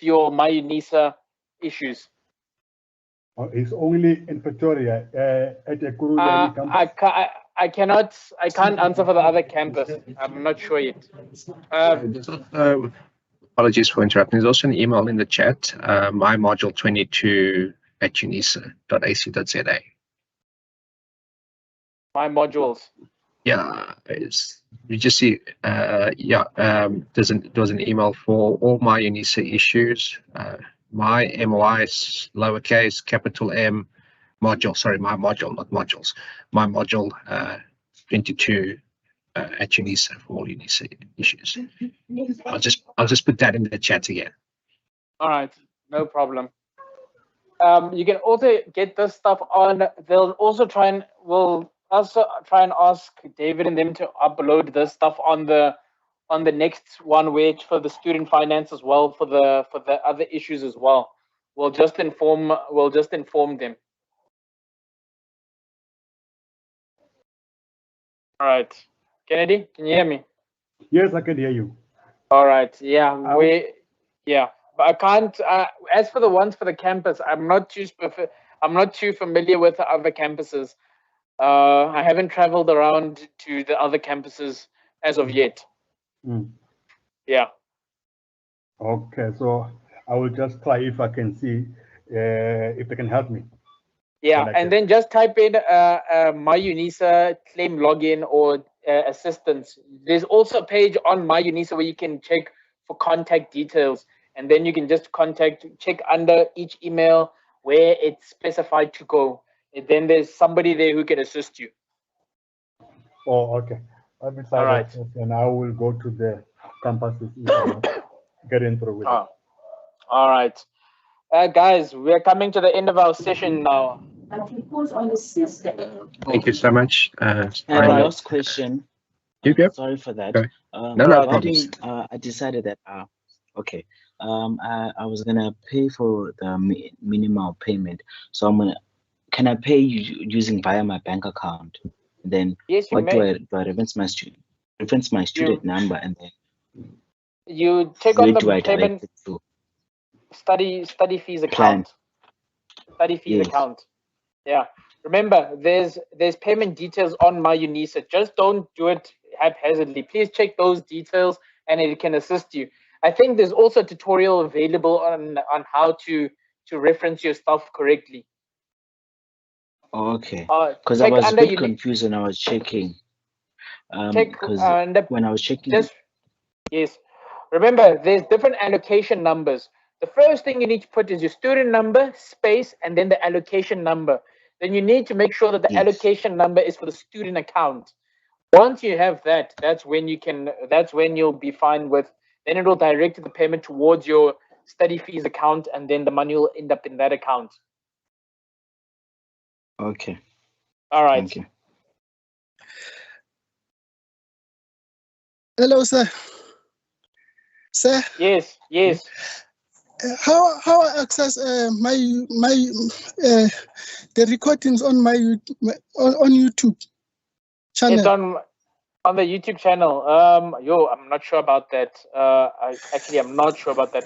your My UNISA issues. It's only in Pretoria at the Kuru campus. I can't answer for the other campus. I'm not sure yet. Apologies for interrupting. There's also an email in the chat, mymodule22@unisa.ac.za. My modules. Yeah, you just see, there's an email for all my UNISA issues. My MY is lowercase, capital M, module. Sorry, my module, not modules. My module 22 at UNISA for all UNISA issues. I'll just put that in the chat again. All right, no problem. You can also get this stuff on. We'll also try and ask David and them to upload this stuff on the next one, which for the student finance as well, for the other issues as well. We'll just inform them. All right, Kennedy, can you hear me? Yes, I can hear you. All right, but I can't. As for the ones for the campus, I'm not too familiar with the other campuses. I haven't traveled around to the other campuses as of yet. Yeah. Okay, so I will just try if I can see if they can help me. Yeah, and then just type in My UNISA claim login or assistance. There's also a page on My UNISA where you can check for contact details, and then you can just check under each email where it's specified to go. And then there's somebody there who can assist you. Oh, okay. All right. And I will go to the campuses, get in through with it. All right. Guys, we're coming to the end of our session now. Thank you so much. Last question. Sorry for that. Okay. No problems. I decided that okay. I was gonna pay for the minimal payment, so can I pay using via my bank account? And then yes, what do I reference my student number, and then you check on the payment study fees account. Study fees account. Yeah. Remember, there's payment details on My UNISA. Just don't do it haphazardly. Please check those details, and it can assist you. I think there's also a tutorial available on how to reference your stuff correctly. Okay. Because I was a bit confused when I was checking. When I was checking. Yes. Remember, there's different allocation numbers. The first thing you need to put is your student number, space, and then the allocation number. Then you need to make sure that the allocation number is for the student account. Once you have that, that's when you'll be fine with. Then it will direct the payment towards your study fees account, and then the money will end up in that account. Okay. All right. Thank you. Hello, sir. Sir. Yes. Yes. How I access the recordings on my on YouTube channel? It's on the YouTube channel. I'm not sure about that. I'm not sure about that.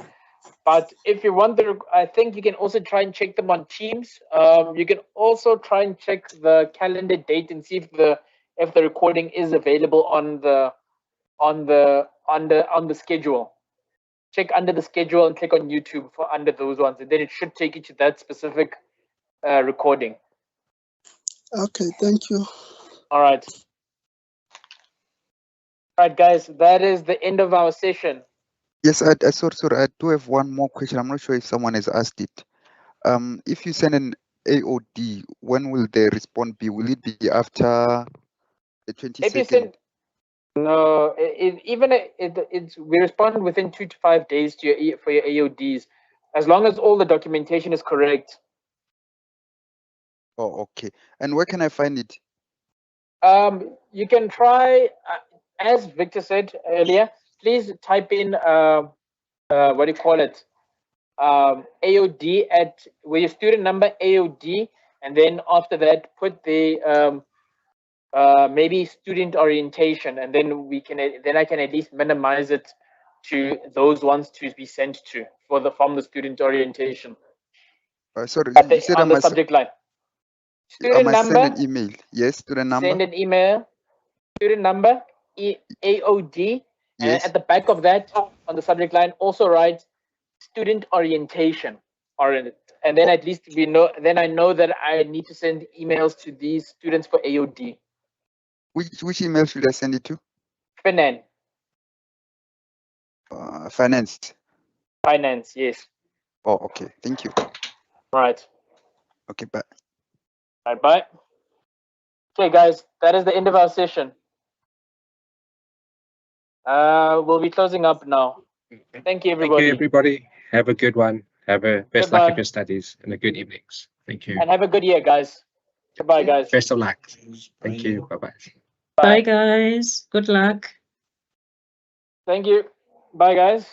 But if you want I think you can also try and check them on Teams. You can also try and check the calendar date and see if the recording is available on the schedule. Check under the schedule and click on YouTube for under those ones, and then it should take you to that specific recording. Okay, thank you. All right. All right, guys, that is the end of our session. Yes, sorry, I do have one more question. I'm not sure if someone has asked it. If you send an AOD, when will the response be? Will it be after the 22nd? No, we respond within 2 to 5 days to for your AODs, as long as all the documentation is correct. Oh, okay. And where can I find it? You can try, as Victor said earlier, please type in what do you call it? AOD with your student number AOD, and then after that put the maybe student orientation, and then I can at least minimize it to those ones to be sent to from the student orientation. Sorry, you said on the subject line. Student number. Send an email. Yes, student number. Send an email. Student number AOD, and yes. at the back of that on the subject line also write student orientation, and then at least we know. Then I know that I need to send emails to these students for AOD. Which email should I send it to? Finance. Finance. Finance, yes. Oh, okay. Thank you. Right. Okay, bye. All right, bye. Okay, guys, that is the end of our session. We'll be closing up now. Thank you, everybody. Thank you, everybody. Have a good one. Have a best luck with your studies and a good evenings. Thank you. And have a good year, guys. Goodbye, guys. Best of luck. Thank you. Bye-bye. Bye, guys. Good luck. Thank you. Bye, guys.